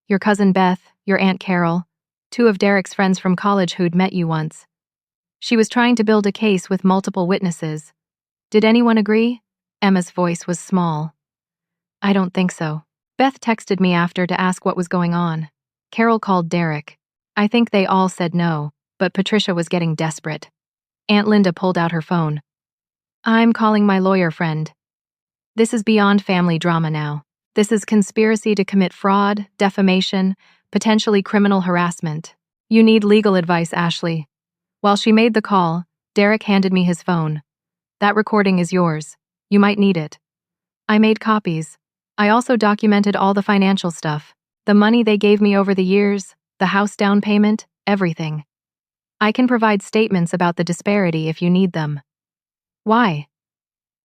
Your cousin Beth, your Aunt Carol, 2 of Derek's friends from college who'd met you once. She was trying to build a case with multiple witnesses. Did anyone agree? Emma's voice was small. I don't think so. Beth texted me after to ask what was going on. Carol called Derek. I think they all said no, but Patricia was getting desperate. Aunt Linda pulled out her phone. I'm calling my lawyer friend. This is beyond family drama now. This is conspiracy to commit fraud, defamation, potentially criminal harassment. You need legal advice, Ashley. While she made the call, Derek handed me his phone. "That recording is yours. You might need it." I made copies. I also documented all the financial stuff. The money they gave me over the years, the house down payment, everything. I can provide statements about the disparity if you need them. "Why?"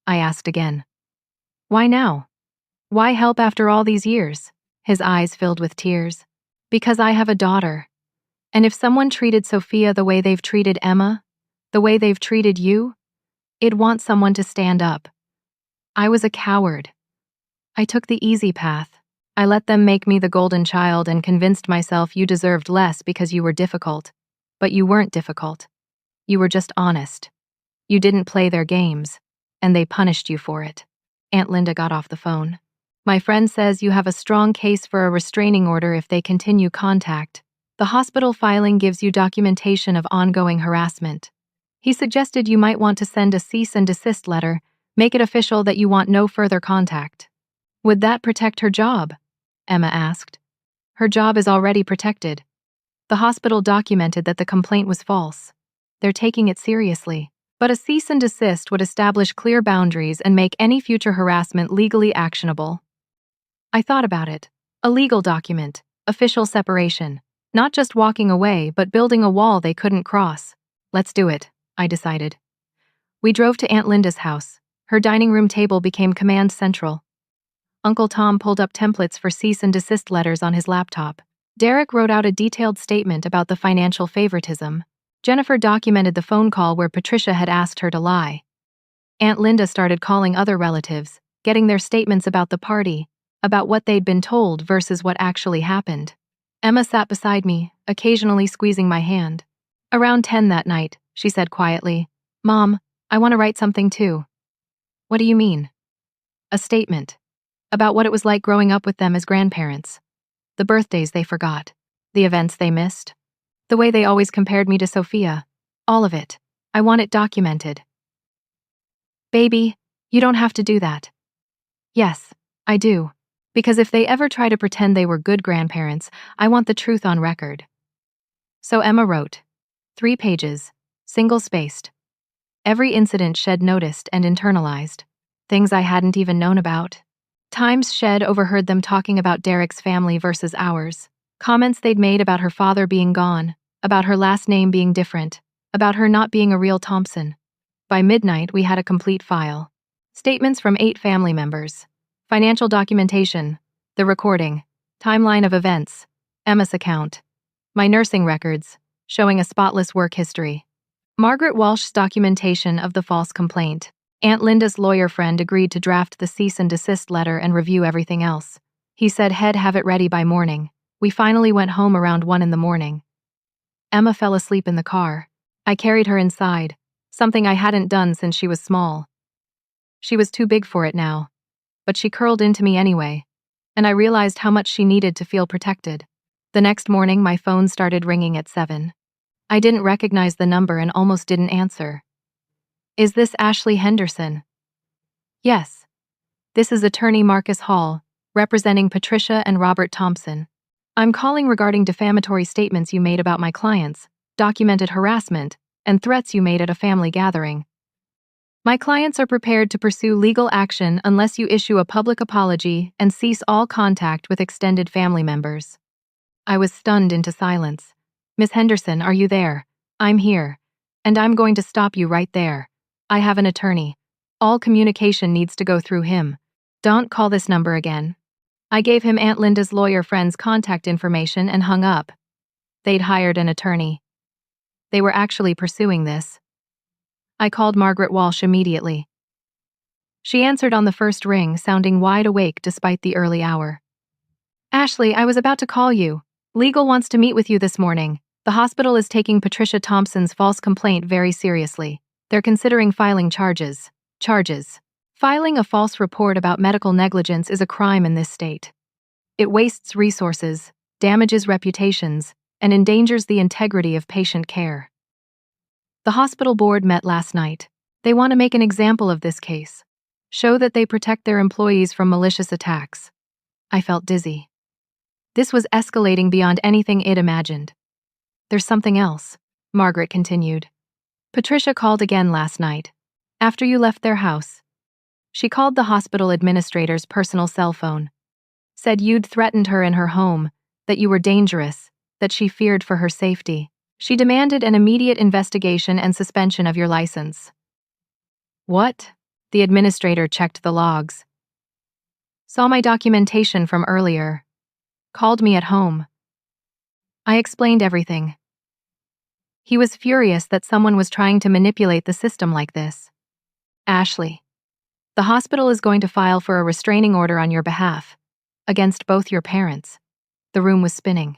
I asked again. "Why now? Why help after all these years?" His eyes filled with tears. "Because I have a daughter. And if someone treated Sophia the way they've treated Emma, the way they've treated you, it'd want someone to stand up. I was a coward. I took the easy path. I let them make me the golden child and convinced myself you deserved less because you were difficult. But you weren't difficult. You were just honest. You didn't play their games, and they punished you for it." Aunt Linda got off the phone. "My friend says you have a strong case for a restraining order if they continue contact. The hospital filing gives you documentation of ongoing harassment. He suggested you might want to send a cease and desist letter, make it official that you want no further contact." "Would that protect her job?" Emma asked. "Her job is already protected. The hospital documented that the complaint was false. They're taking it seriously. But a cease and desist would establish clear boundaries and make any future harassment legally actionable." I thought about it. A legal document, official separation. Not just walking away, but building a wall they couldn't cross. "Let's do it," I decided. We drove to Aunt Linda's house. Her dining room table became command central. Uncle Tom pulled up templates for cease and desist letters on his laptop. Derek wrote out a detailed statement about the financial favoritism. Jennifer documented the phone call where Patricia had asked her to lie. Aunt Linda started calling other relatives, getting their statements about the party, about what they'd been told versus what actually happened. Emma sat beside me, occasionally squeezing my hand. Around 10 that night, she said quietly, "Mom, I want to write something too." "What do you mean?" "A statement. About what it was like growing up with them as grandparents. The birthdays they forgot. The events they missed. The way they always compared me to Sophia. All of it. I want it documented." "Baby, you don't have to do that." "Yes, I do. Because if they ever try to pretend they were good grandparents, I want the truth on record." So Emma wrote. 3 pages, single-spaced. Every incident Shed noticed and internalized. Things I hadn't even known about. Times Shed overheard them talking about Derek's family versus ours. Comments they'd made about her father being gone, about her last name being different, about her not being a real Thompson. By midnight, we had a complete file. Statements from 8 family members. Financial documentation. The recording. Timeline of events. Emma's account. My nursing records, showing a spotless work history. Margaret Walsh's documentation of the false complaint. Aunt Linda's lawyer friend agreed to draft the cease and desist letter and review everything else. He said he'd have it ready by morning. We finally went home around 1 in the morning. Emma fell asleep in the car. I carried her inside, something I hadn't done since she was small. She was too big for it now, but she curled into me anyway, and I realized how much she needed to feel protected. The next morning, my phone started ringing at 7. I didn't recognize the number and almost didn't answer. "Is this Ashley Henderson?" "Yes. This is attorney Marcus Hall, representing Patricia and Robert Thompson. I'm calling regarding defamatory statements you made about my clients, documented harassment, and threats you made at a family gathering. My clients are prepared to pursue legal action unless you issue a public apology and cease all contact with extended family members." I was stunned into silence. "Miss Henderson, are you there? I'm here. And I'm going to stop you right there. I have an attorney. All communication needs to go through him. Don't call this number again." I gave him Aunt Linda's lawyer friend's contact information and hung up. They'd hired an attorney. They were actually pursuing this. I called Margaret Walsh immediately. She answered on the first ring, sounding wide awake despite the early hour. "Ashley, I was about to call you. Legal wants to meet with you this morning. The hospital is taking Patricia Thompson's false complaint very seriously. They're considering filing charges. Filing a false report about medical negligence is a crime in this state. It wastes resources, damages reputations, and endangers the integrity of patient care. The hospital board met last night. They want to make an example of this case. Show that they protect their employees from malicious attacks." I felt dizzy. This was escalating beyond anything I'd imagined. "There's something else." Margaret continued. Patricia called again last night, after you left their house. She called the hospital administrator's personal cell phone. Said you'd threatened her in her home, that you were dangerous, that she feared for her safety. She demanded an immediate investigation and suspension of your license. What? The administrator checked the logs. Saw my documentation from earlier. Called me at home. I explained everything. He was furious that someone was trying to manipulate the system like this. Ashley, the hospital is going to file for a restraining order on your behalf, against both your parents. The room was spinning.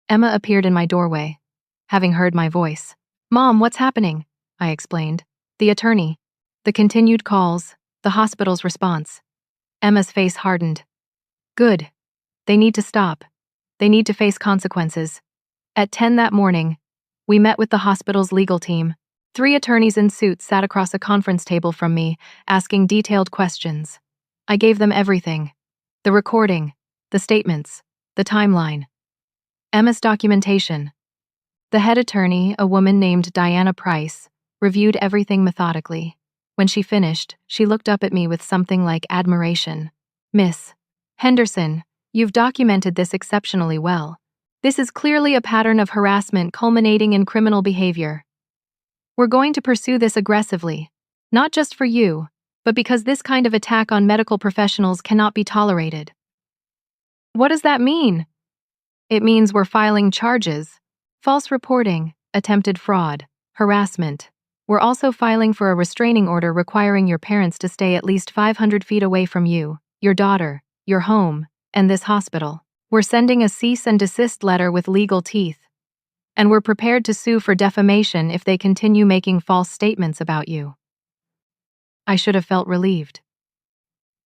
Emma appeared in my doorway, having heard my voice. Mom, what's happening? I explained. The attorney, the continued calls, the hospital's response. Emma's face hardened. Good. They need to stop. They need to face consequences. At 10 that morning, we met with the hospital's legal team. 3 attorneys in suits sat across a conference table from me, asking detailed questions. I gave them everything. The recording, the statements, the timeline. Emma's documentation. The head attorney, a woman named Diana Price, reviewed everything methodically. When she finished, she looked up at me with something like admiration. Miss Henderson, you've documented this exceptionally well. This is clearly a pattern of harassment culminating in criminal behavior. We're going to pursue this aggressively, not just for you, but because this kind of attack on medical professionals cannot be tolerated. What does that mean? It means we're filing charges. False reporting, attempted fraud, harassment. We're also filing for a restraining order requiring your parents to stay at least 500 feet away from you, your daughter, your home, and this hospital. We're sending a cease and desist letter with legal teeth. And we're prepared to sue for defamation if they continue making false statements about you. I should have felt relieved.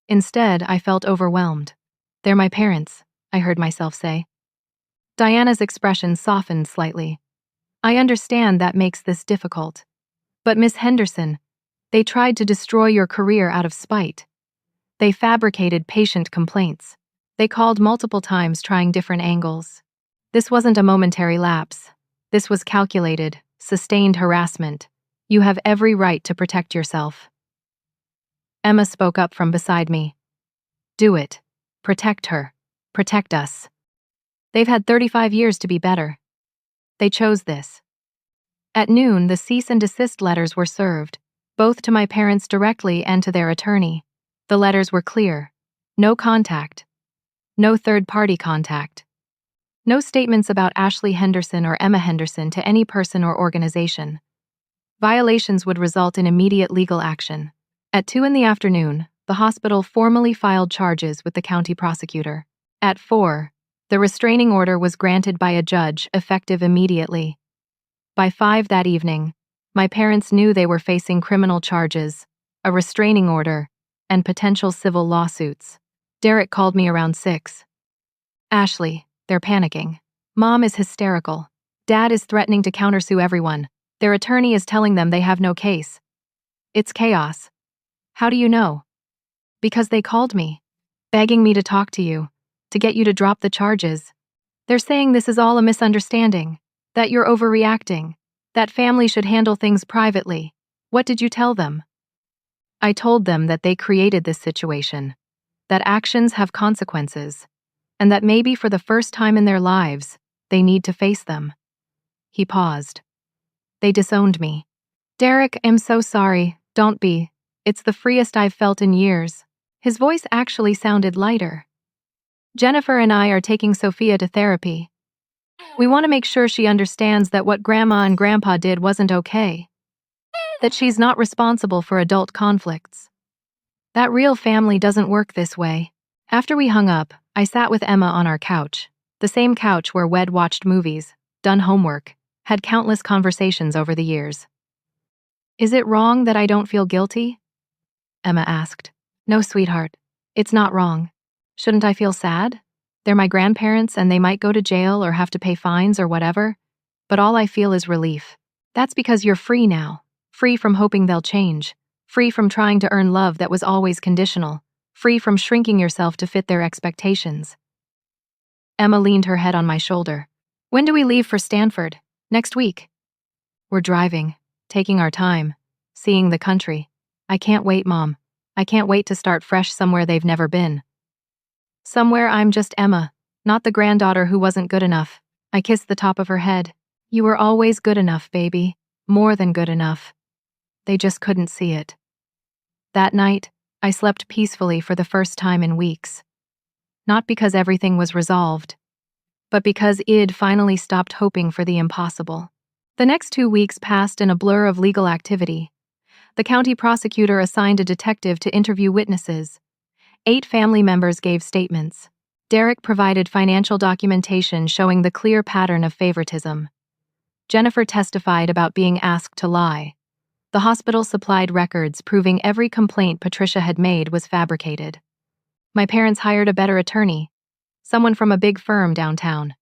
Instead, I felt overwhelmed. They're my parents, I heard myself say. Diana's expression softened slightly. I understand that makes this difficult. But Miss Henderson, they tried to destroy your career out of spite. They fabricated patient complaints. They called multiple times trying different angles. This wasn't a momentary lapse. This was calculated, sustained harassment. You have every right to protect yourself. Emma spoke up from beside me. Do it. Protect her. Protect us. They've had 35 years to be better. They chose this. At noon, the cease and desist letters were served, both to my parents directly and to their attorney. The letters were clear. No contact. No third-party contact. No statements about Ashley Henderson or Emma Henderson to any person or organization. Violations would result in immediate legal action. At 2 p.m, the hospital formally filed charges with the county prosecutor. At 4, the restraining order was granted by a judge, effective immediately. By 5 that evening, my parents knew they were facing criminal charges, a restraining order, and potential civil lawsuits. Derek called me around 6. Ashley, they're panicking. Mom is hysterical. Dad is threatening to countersue everyone. Their attorney is telling them they have no case. It's chaos. How do you know? Because they called me, begging me to talk to you, to get you to drop the charges. They're saying this is all a misunderstanding, that you're overreacting, that family should handle things privately. What did you tell them? I told them that they created this situation, that actions have consequences, and that maybe for the first time in their lives, they need to face them. He paused. They disowned me. Derek, I'm so sorry, don't be. It's the freest I've felt in years. His voice actually sounded lighter. Jennifer and I are taking Sophia to therapy. We want to make sure she understands that what Grandma and Grandpa did wasn't okay. That she's not responsible for adult conflicts. That real family doesn't work this way. After we hung up, I sat with Emma on our couch, the same couch where we'd watched movies, done homework, had countless conversations over the years. Is it wrong that I don't feel guilty? Emma asked. No, sweetheart. It's not wrong. Shouldn't I feel sad? They're my grandparents and they might go to jail or have to pay fines or whatever, but all I feel is relief. That's because you're free now, free from hoping they'll change, free from trying to earn love that was always conditional, free from shrinking yourself to fit their expectations. Emma leaned her head on my shoulder. When do we leave for Stanford? Next week. We're driving, taking our time, seeing the country. I can't wait, Mom. I can't wait to start fresh somewhere they've never been. Somewhere I'm just Emma, not the granddaughter who wasn't good enough. I kissed the top of her head. You were always good enough, baby. More than good enough. They just couldn't see it. That night, I slept peacefully for the first time in weeks. Not because everything was resolved, but because I'd finally stopped hoping for the impossible. The next 2 weeks passed in a blur of legal activity. The county prosecutor assigned a detective to interview witnesses. 8 family members gave statements. Derek provided financial documentation showing the clear pattern of favoritism. Jennifer testified about being asked to lie. The hospital supplied records proving every complaint Patricia had made was fabricated. My parents hired a better attorney, someone from a big firm downtown.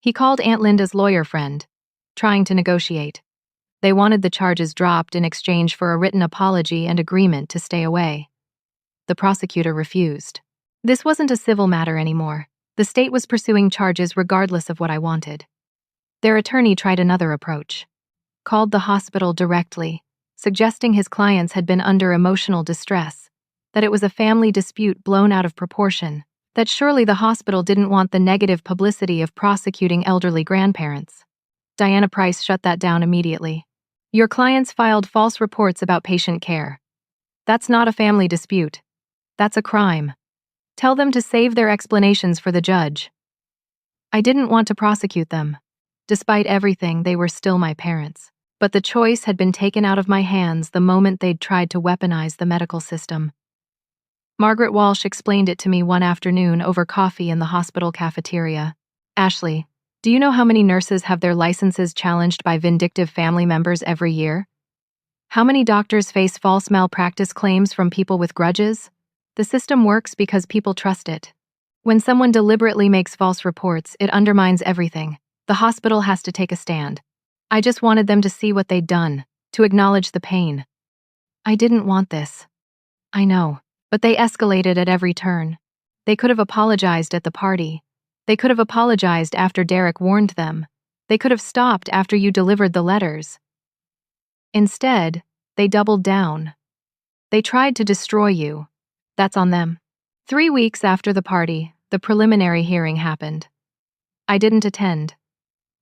He called Aunt Linda's lawyer friend, trying to negotiate. They wanted the charges dropped in exchange for a written apology and agreement to stay away. The prosecutor refused. This wasn't a civil matter anymore. The state was pursuing charges regardless of what I wanted. Their attorney tried another approach. Called the hospital directly, suggesting his clients had been under emotional distress, that it was a family dispute blown out of proportion, that surely the hospital didn't want the negative publicity of prosecuting elderly grandparents. Diana Price shut that down immediately. Your clients filed false reports about patient care. That's not a family dispute. That's a crime. Tell them to save their explanations for the judge. I didn't want to prosecute them. Despite everything, they were still my parents. But the choice had been taken out of my hands the moment they'd tried to weaponize the medical system. Margaret Walsh explained it to me one afternoon over coffee in the hospital cafeteria. Ashley, do you know how many nurses have their licenses challenged by vindictive family members every year? How many doctors face false malpractice claims from people with grudges? The system works because people trust it. When someone deliberately makes false reports, it undermines everything. The hospital has to take a stand. I just wanted them to see what they'd done, to acknowledge the pain. I didn't want this. I know, but they escalated at every turn. They could have apologized at the party. They could have apologized after Derek warned them. They could have stopped after you delivered the letters. Instead, they doubled down. They tried to destroy you. That's on them. 3 weeks after the party, the preliminary hearing happened. I didn't attend.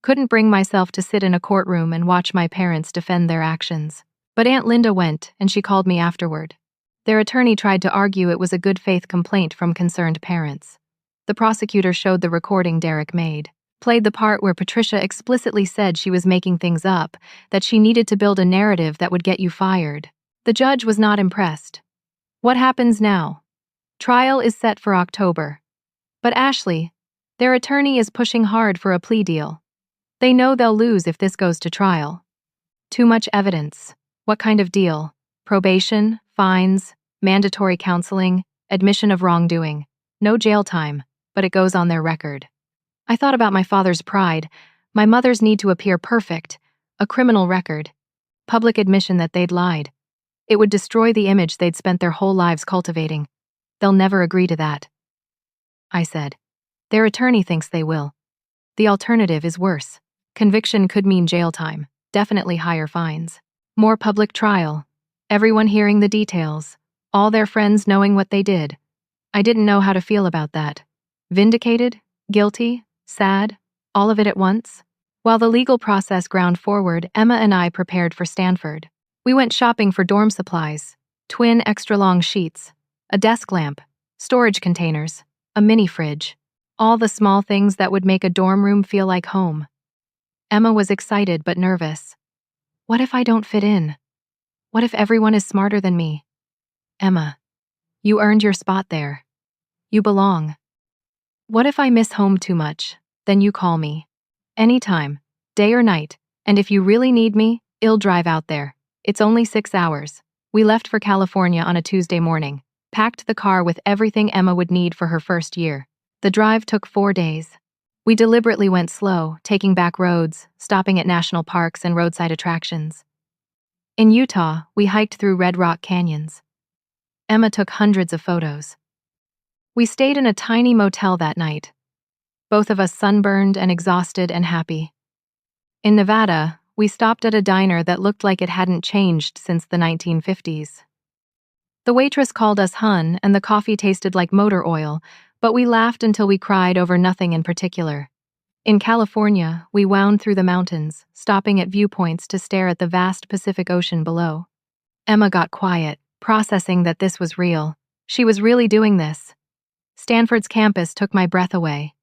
Couldn't bring myself to sit in a courtroom and watch my parents defend their actions. But Aunt Linda went, and she called me afterward. Their attorney tried to argue it was a good faith complaint from concerned parents. The prosecutor showed the recording Derek made, played the part where Patricia explicitly said she was making things up, that she needed to build a narrative that would get you fired. The judge was not impressed. What happens now? Trial is set for October. But Ashley, their attorney is pushing hard for a plea deal. They know they'll lose if this goes to trial. Too much evidence. What kind of deal? Probation, fines, mandatory counseling, admission of wrongdoing. No jail time, but it goes on their record. I thought about my father's pride, my mother's need to appear perfect, a criminal record, public admission that they'd lied. It would destroy the image they'd spent their whole lives cultivating. They'll never agree to that. I said. Their attorney thinks they will. The alternative is worse. Conviction could mean jail time, definitely higher fines. More public trial. Everyone hearing the details. All their friends knowing what they did. I didn't know how to feel about that. Vindicated? Guilty? Sad? All of it at once? While the legal process ground forward, Emma and I prepared for Stanford. We went shopping for dorm supplies, twin extra-long sheets, a desk lamp, storage containers, a mini fridge. All the small things that would make a dorm room feel like home. Emma was excited but nervous. What if I don't fit in? What if everyone is smarter than me? Emma, you earned your spot there. You belong. What if I miss home too much? Then you call me. Anytime, day or night, and if you really need me, I'll drive out there. It's only 6 hours. We left for California on a Tuesday morning, packed the car with everything Emma would need for her first year. The drive took 4 days. We deliberately went slow, taking back roads, stopping at national parks and roadside attractions. In Utah, we hiked through Red Rock canyons. Emma took hundreds of photos. We stayed in a tiny motel that night, both of us sunburned and exhausted and happy. In Nevada, we stopped at a diner that looked like it hadn't changed since the 1950s. The waitress called us hun, and the coffee tasted like motor oil, but we laughed until we cried over nothing in particular. In California, we wound through the mountains, stopping at viewpoints to stare at the vast Pacific Ocean below. Emma got quiet, processing that this was real. She was really doing this. Stanford's campus took my breath away.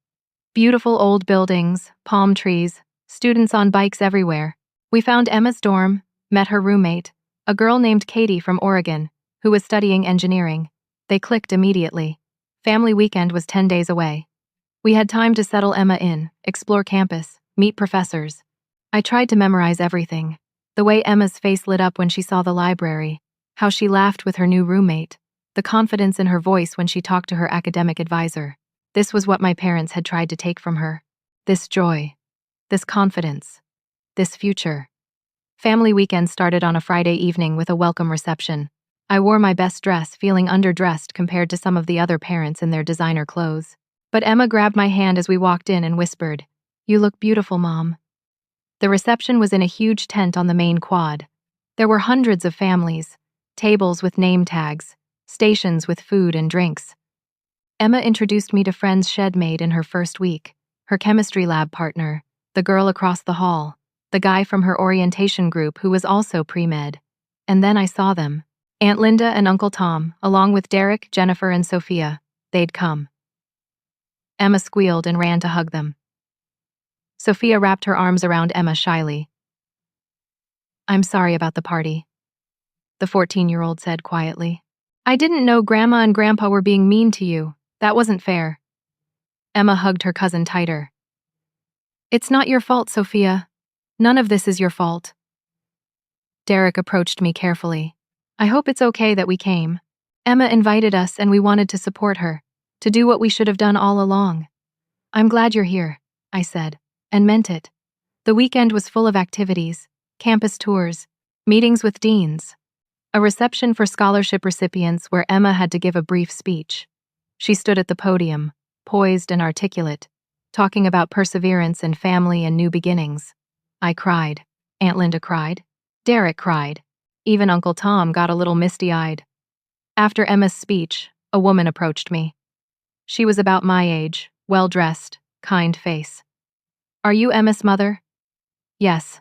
Beautiful old buildings, palm trees, students on bikes everywhere. We found Emma's dorm, met her roommate, a girl named Katie from Oregon, who was studying engineering. They clicked immediately. Family weekend was 10 days away. We had time to settle Emma in, explore campus, meet professors. I tried to memorize everything. The way Emma's face lit up when she saw the library, how she laughed with her new roommate, the confidence in her voice when she talked to her academic advisor. This was what my parents had tried to take from her. This joy. This confidence. This future. Family weekend started on a Friday evening with a welcome reception. I wore my best dress, feeling underdressed compared to some of the other parents in their designer clothes. But Emma grabbed my hand as we walked in and whispered, "You look beautiful, Mom." The reception was in a huge tent on the main quad. There were hundreds of families, tables with name tags, stations with food and drinks. Emma introduced me to friends she'd made in her first week, her chemistry lab partner, the girl across the hall, the guy from her orientation group who was also pre-med. And then I saw them. Aunt Linda and Uncle Tom, along with Derek, Jennifer, and Sophia. They'd come. Emma squealed and ran to hug them. Sophia wrapped her arms around Emma shyly. "I'm sorry about the party," the 14-year-old said quietly. "I didn't know Grandma and Grandpa were being mean to you. That wasn't fair." Emma hugged her cousin tighter. "It's not your fault, Sophia. None of this is your fault." Derek approached me carefully. "I hope it's okay that we came. Emma invited us and we wanted to support her, to do what we should have done all along." "I'm glad you're here," I said, and meant it. The weekend was full of activities, campus tours, meetings with deans, a reception for scholarship recipients where Emma had to give a brief speech. She stood at the podium, poised and articulate, talking about perseverance and family and new beginnings. I cried. Aunt Linda cried. Derek cried. Even Uncle Tom got a little misty-eyed. After Emma's speech, a woman approached me. She was about my age, well-dressed, kind face. "Are you Emma's mother?" "Yes.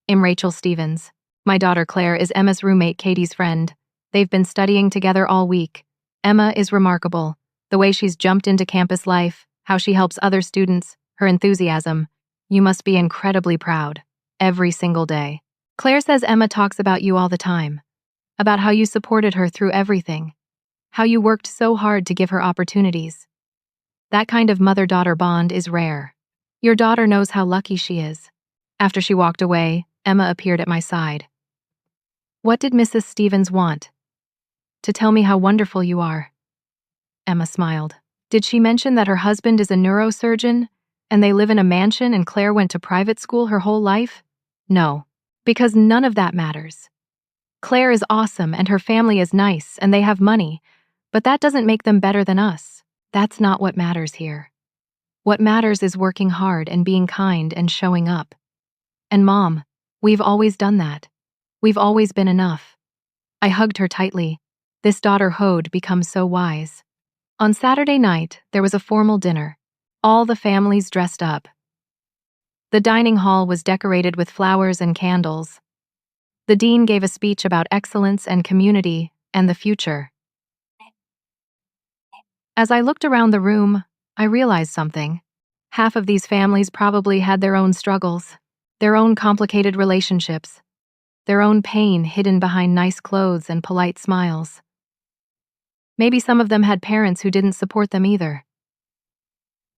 I'm Rachel Stevens. My daughter Claire is Emma's roommate Katie's friend. They've been studying together all week. Emma is remarkable. The way she's jumped into campus life, how she helps other students, her enthusiasm. You must be incredibly proud. Every single day. Claire says Emma talks about you all the time. About how you supported her through everything. How you worked so hard to give her opportunities. That kind of mother-daughter bond is rare. Your daughter knows how lucky she is." After she walked away, Emma appeared at my side. "What did Mrs. Stevens want?" "To tell me how wonderful you are." Emma smiled. "Did she mention that her husband is a neurosurgeon, and they live in a mansion and Claire went to private school her whole life?" "No. Because none of that matters. Claire is awesome and her family is nice and they have money, but that doesn't make them better than us. That's not what matters here. What matters is working hard and being kind and showing up. And Mom, we've always done that. We've always been enough." I hugged her tightly. This daughter Ho'd become so wise. On Saturday night, there was a formal dinner. All the families dressed up. The dining hall was decorated with flowers and candles. The dean gave a speech about excellence and community and the future. As I looked around the room, I realized something. Half of these families probably had their own struggles, their own complicated relationships, their own pain hidden behind nice clothes and polite smiles. Maybe some of them had parents who didn't support them either.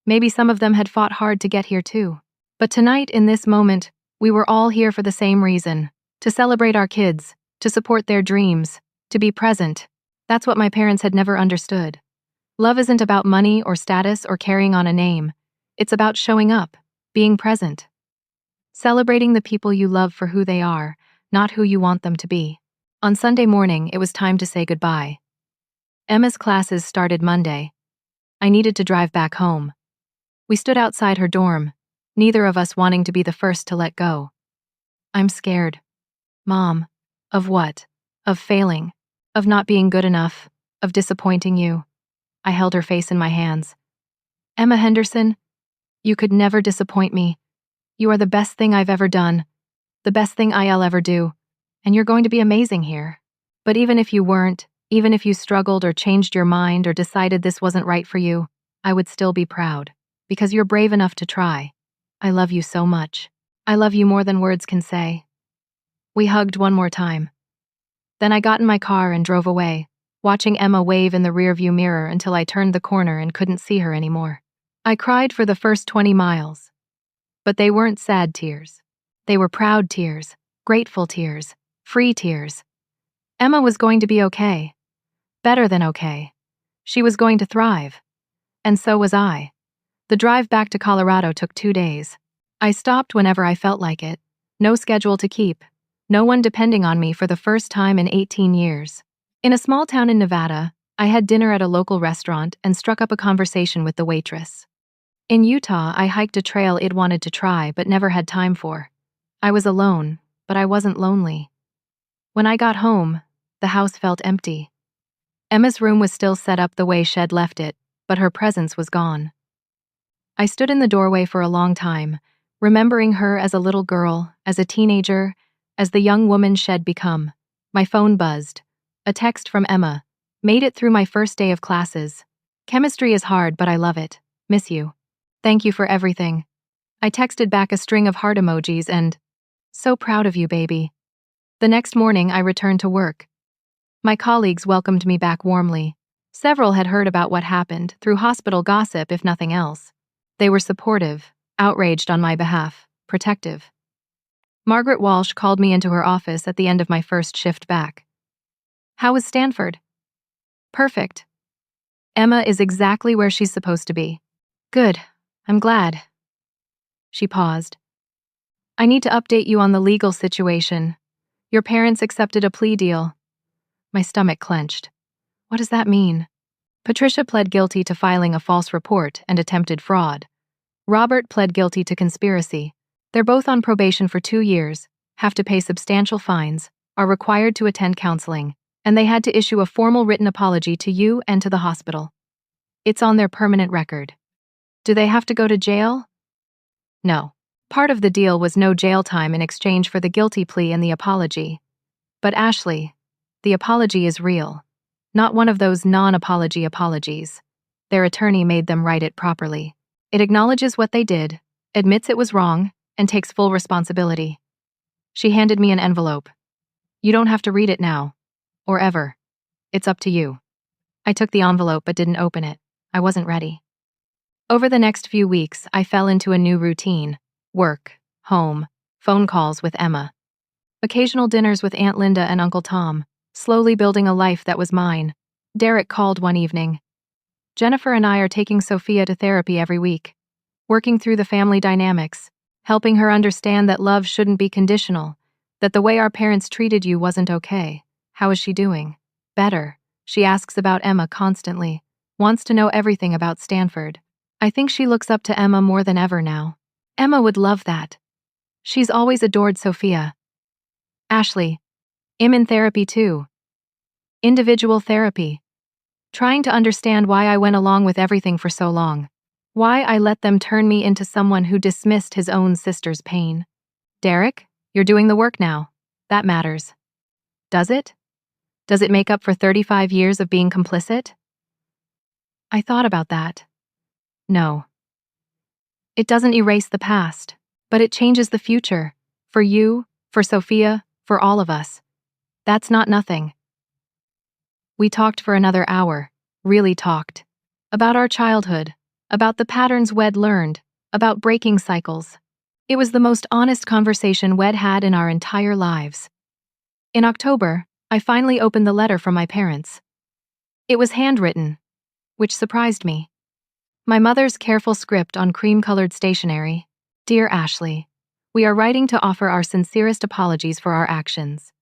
Maybe some of them had fought hard to get here too. But tonight, in this moment, we were all here for the same reason: to celebrate our kids, to support their dreams, to be present. That's what my parents had never understood. Love isn't about money or status or carrying on a name. It's about showing up, being present. Celebrating the people you love for who they are, not who you want them to be. On Sunday morning, it was time to say goodbye. Emma's classes started Monday. I needed to drive back home. We stood outside her dorm, neither of us wanting to be the first to let go. I'm scared. Mom. Of what? Of failing. Of not being good enough. Of disappointing you. I held her face in my hands. Emma Henderson, you could never disappoint me. You are the best thing I've ever done. The best thing I'll ever do. And you're going to be amazing here. But even if you weren't, even if you struggled or changed your mind or decided this wasn't right for you, I would still be proud. Because you're brave enough to try. I love you so much. I love you more than words can say. We hugged one more time. Then I got in my car and drove away, watching Emma wave in the rearview mirror until I turned the corner and couldn't see her anymore. I cried for the first 20 miles. But they weren't sad tears. They were proud tears, grateful tears, free tears. Emma was going to be okay. Better than okay. She was going to thrive. And so was I. The drive back to Colorado took 2 days. I stopped whenever I felt like it. No schedule to keep. No one depending on me for the first time in 18 years. In a small town in Nevada, I had dinner at a local restaurant and struck up a conversation with the waitress. In Utah, I hiked a trail I'd wanted to try but never had time for. I was alone, but I wasn't lonely. When I got home, the house felt empty. Emma's room was still set up the way she'd left it, but her presence was gone. I stood in the doorway for a long time, remembering her as a little girl, as a teenager, as the young woman she'd become. My phone buzzed. A text from Emma. Made it through my first day of classes. Chemistry is hard, but I love it. Miss you. Thank you for everything. I texted back a string of heart emojis and, so proud of you, baby. The next morning, I returned to work. My colleagues welcomed me back warmly. Several had heard about what happened, through hospital gossip if nothing else. They were supportive, outraged on my behalf, protective. Margaret Walsh called me into her office at the end of my first shift back. How was Stanford? Perfect. Emma is exactly where she's supposed to be. Good. I'm glad. She paused. I need to update you on the legal situation. Your parents accepted a plea deal. My stomach clenched. What does that mean? Patricia pled guilty to filing a false report and attempted fraud. Robert pled guilty to conspiracy. They're both on probation for 2 years, have to pay substantial fines, are required to attend counseling, and they had to issue a formal written apology to you and to the hospital. It's on their permanent record. Do they have to go to jail? No. Part of the deal was no jail time in exchange for the guilty plea and the apology. But Ashley, the apology is real. Not one of those non-apology apologies. Their attorney made them write it properly. It acknowledges what they did, admits it was wrong, and takes full responsibility. She handed me an envelope. You don't have to read it now. Or ever. It's up to you. I took the envelope but didn't open it. I wasn't ready. Over the next few weeks, I fell into a new routine. Work, home, phone calls with Emma. Occasional dinners with Aunt Linda and Uncle Tom, slowly building a life that was mine. Derek called one evening. Jennifer and I are taking Sophia to therapy every week, working through the family dynamics, helping her understand that love shouldn't be conditional, that the way our parents treated you wasn't okay. How is she doing? Better. She asks about Emma constantly, wants to know everything about Stanford. I think she looks up to Emma more than ever now. Emma would love that. She's always adored Sophia. Ashley. I'm in therapy too. Individual therapy. Trying to understand why I went along with everything for so long. Why I let them turn me into someone who dismissed his own sister's pain. Derek, you're doing the work now. That matters. Does it? Does it make up for 35 years of being complicit? I thought about that. No. It doesn't erase the past, but it changes the future. For you, for Sophia, for all of us. That's not nothing. We talked for another hour, really talked. About our childhood, about the patterns we'd learned, about breaking cycles. It was the most honest conversation we'd had in our entire lives. In October, I finally opened the letter from my parents. It was handwritten, which surprised me. My mother's careful script on cream-colored stationery. Dear Ashley, we are writing to offer our sincerest apologies for our actions.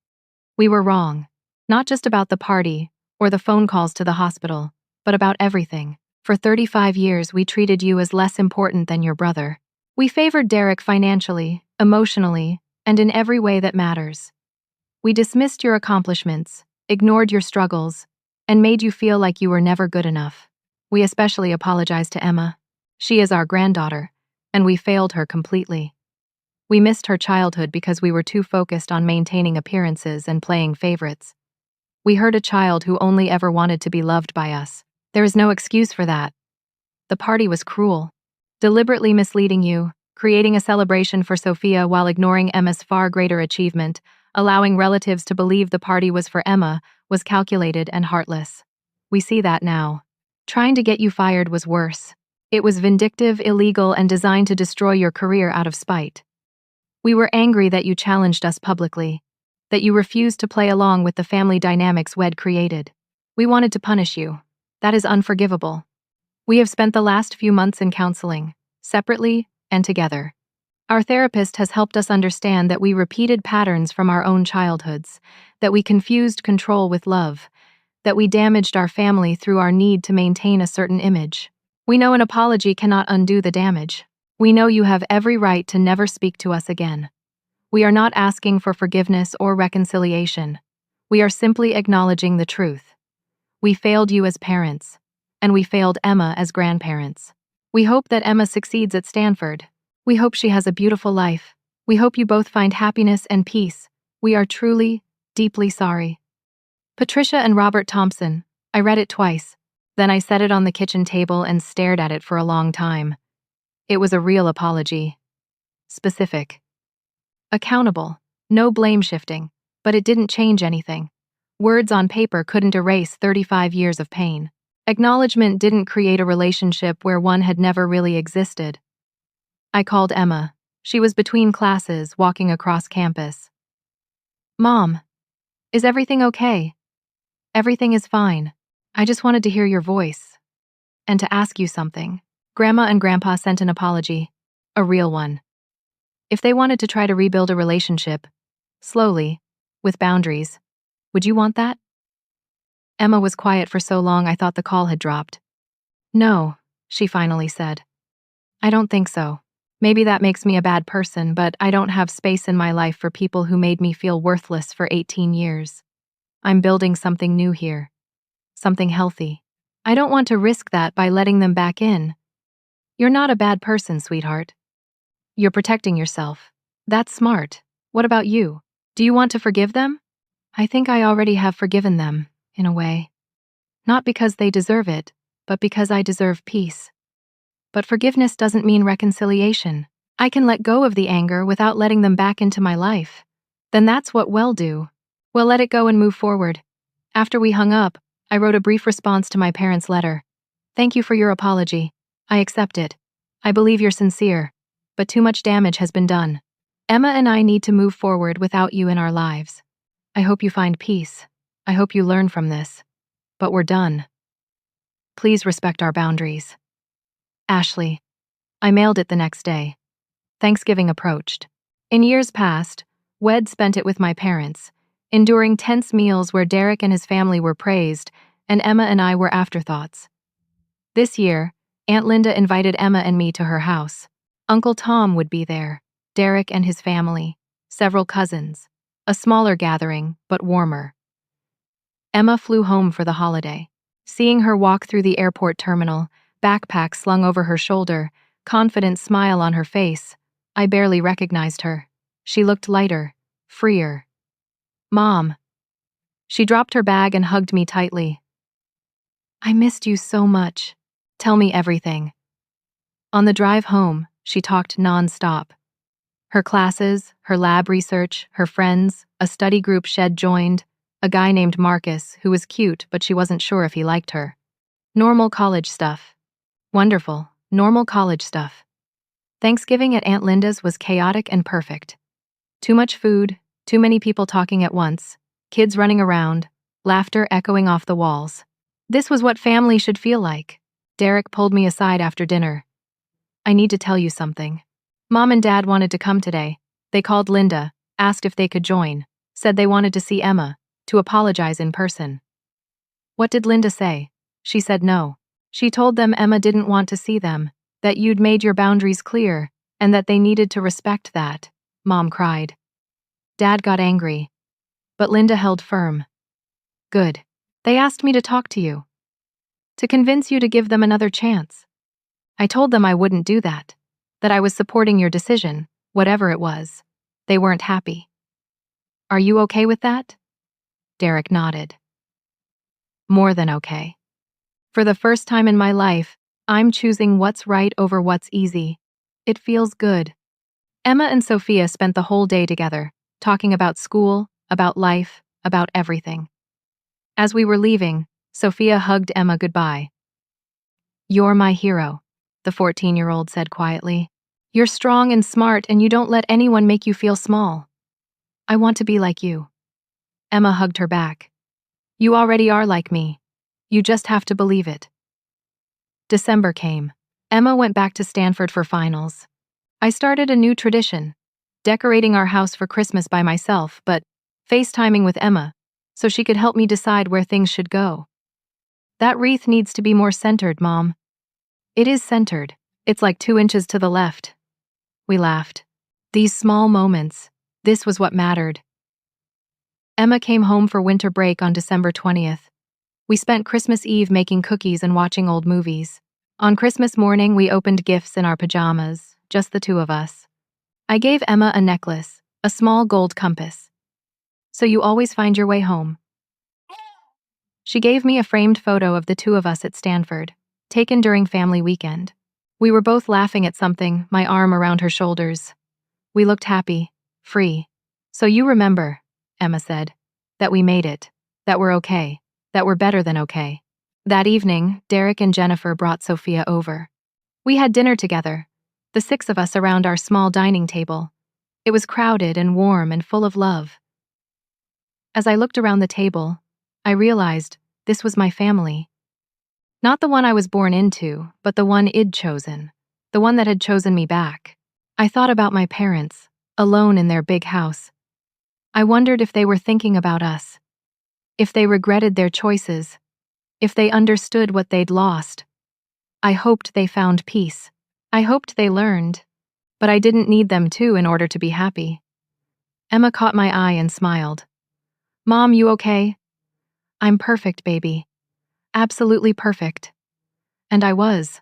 We were wrong, not just about the party or the phone calls to the hospital, but about everything. For 35 years we treated you as less important than your brother. We favored Derek financially, emotionally, and in every way that matters. We dismissed your accomplishments, ignored your struggles, and made you feel like you were never good enough. We especially apologize to Emma. She is our granddaughter, and we failed her completely. We missed her childhood because we were too focused on maintaining appearances and playing favorites. We hurt a child who only ever wanted to be loved by us. There is no excuse for that. The party was cruel, deliberately misleading you, creating a celebration for Sophia while ignoring Emma's far greater achievement, allowing relatives to believe the party was for Emma, was calculated and heartless. We see that now. Trying to get you fired was worse. It was vindictive, illegal, and designed to destroy your career out of spite. We were angry that you challenged us publicly, that you refused to play along with the family dynamics Wed created. We wanted to punish you. That is unforgivable. We have spent the last few months in counseling, separately and together. Our therapist has helped us understand that we repeated patterns from our own childhoods, that we confused control with love, that we damaged our family through our need to maintain a certain image. We know an apology cannot undo the damage. We know you have every right to never speak to us again. We are not asking for forgiveness or reconciliation. We are simply acknowledging the truth. We failed you as parents, and we failed Emma as grandparents. We hope that Emma succeeds at Stanford. We hope she has a beautiful life. We hope you both find happiness and peace. We are truly, deeply sorry. Patricia and Robert Thompson. I read it twice. Then I set it on the kitchen table and stared at it for a long time. It was a real apology. Specific. Accountable. No blame shifting. But it didn't change anything. Words on paper couldn't erase 35 years of pain. Acknowledgement didn't create a relationship where one had never really existed. I called Emma. She was between classes, walking across campus. Mom, is everything okay? Everything is fine. I just wanted to hear your voice. And to ask you something. Grandma and Grandpa sent an apology. A real one. If they wanted to try to rebuild a relationship, slowly, with boundaries, would you want that? Emma was quiet for so long I thought the call had dropped. No, she finally said. I don't think so. Maybe that makes me a bad person, but I don't have space in my life for people who made me feel worthless for 18 years. I'm building something new here. Something healthy. I don't want to risk that by letting them back in. You're not a bad person, sweetheart. You're protecting yourself. That's smart. What about you? Do you want to forgive them? I think I already have forgiven them, in a way. Not because they deserve it, but because I deserve peace. But forgiveness doesn't mean reconciliation. I can let go of the anger without letting them back into my life. Then that's what we'll do. We'll let it go and move forward. After we hung up, I wrote a brief response to my parents' letter. Thank you for your apology. I accept it. I believe you're sincere. But too much damage has been done. Emma and I need to move forward without you in our lives. I hope you find peace. I hope you learn from this. But we're done. Please respect our boundaries. Ashley. I mailed it the next day. Thanksgiving approached. In years past, Wed spent it with my parents, enduring tense meals where Derek and his family were praised, and Emma and I were afterthoughts. This year, Aunt Linda invited Emma and me to her house. Uncle Tom would be there, Derek and his family, several cousins, a smaller gathering, but warmer. Emma flew home for the holiday. Seeing her walk through the airport terminal, backpack slung over her shoulder, confident smile on her face, I barely recognized her. She looked lighter, freer. Mom. She dropped her bag and hugged me tightly. I missed you so much. Tell me everything. On the drive home, she talked non-stop. Her classes, her lab research, her friends, a study group Shed joined, a guy named Marcus who was cute but she wasn't sure if he liked her. Normal college stuff. Wonderful, normal college stuff. Thanksgiving at Aunt Linda's was chaotic and perfect. Too much food, too many people talking at once, kids running around, laughter echoing off the walls. This was what family should feel like. Derek pulled me aside after dinner. I need to tell you something. Mom and Dad wanted to come today. They called Linda, asked if they could join, said they wanted to see Emma, to apologize in person. What did Linda say? She said no. She told them Emma didn't want to see them, that you'd made your boundaries clear, and that they needed to respect that. Mom cried. Dad got angry, but Linda held firm. Good. They asked me to talk to you. To convince you to give them another chance. I told them I wouldn't do that. That I was supporting your decision, whatever it was. They weren't happy. Are you okay with that? Derek nodded. More than okay. For the first time in my life, I'm choosing what's right over what's easy. It feels good. Emma and Sophia spent the whole day together, talking about school, about life, about everything. As we were leaving, Sophia hugged Emma goodbye. You're my hero, the 14-year-old said quietly. You're strong and smart, and you don't let anyone make you feel small. I want to be like you. Emma hugged her back. You already are like me. You just have to believe it. December came. Emma went back to Stanford for finals. I started a new tradition, decorating our house for Christmas by myself, but FaceTiming with Emma, so she could help me decide where things should go. That wreath needs to be more centered, Mom. It is centered. It's like 2 inches to the left. We laughed. These small moments, this was what mattered. Emma came home for winter break on December 20th. We spent Christmas Eve making cookies and watching old movies. On Christmas morning, we opened gifts in our pajamas, just the two of us. I gave Emma a necklace, a small gold compass. So you always find your way home. She gave me a framed photo of the two of us at Stanford, taken during family weekend. We were both laughing at something, my arm around her shoulders. We looked happy, free. So you remember, Emma said, that we made it, that we're okay, that we're better than okay. That evening, Derek and Jennifer brought Sophia over. We had dinner together, the 6 of us around our small dining table. It was crowded and warm and full of love. As I looked around the table, I realized this was my family. Not the one I was born into, but the one I'd chosen, the one that had chosen me back. I thought about my parents, alone in their big house. I wondered if they were thinking about us, if they regretted their choices, if they understood what they'd lost. I hoped they found peace. I hoped they learned, but I didn't need them to in order to be happy. Emma caught my eye and smiled. Mom, you okay? I'm perfect, baby. Absolutely perfect. And I was.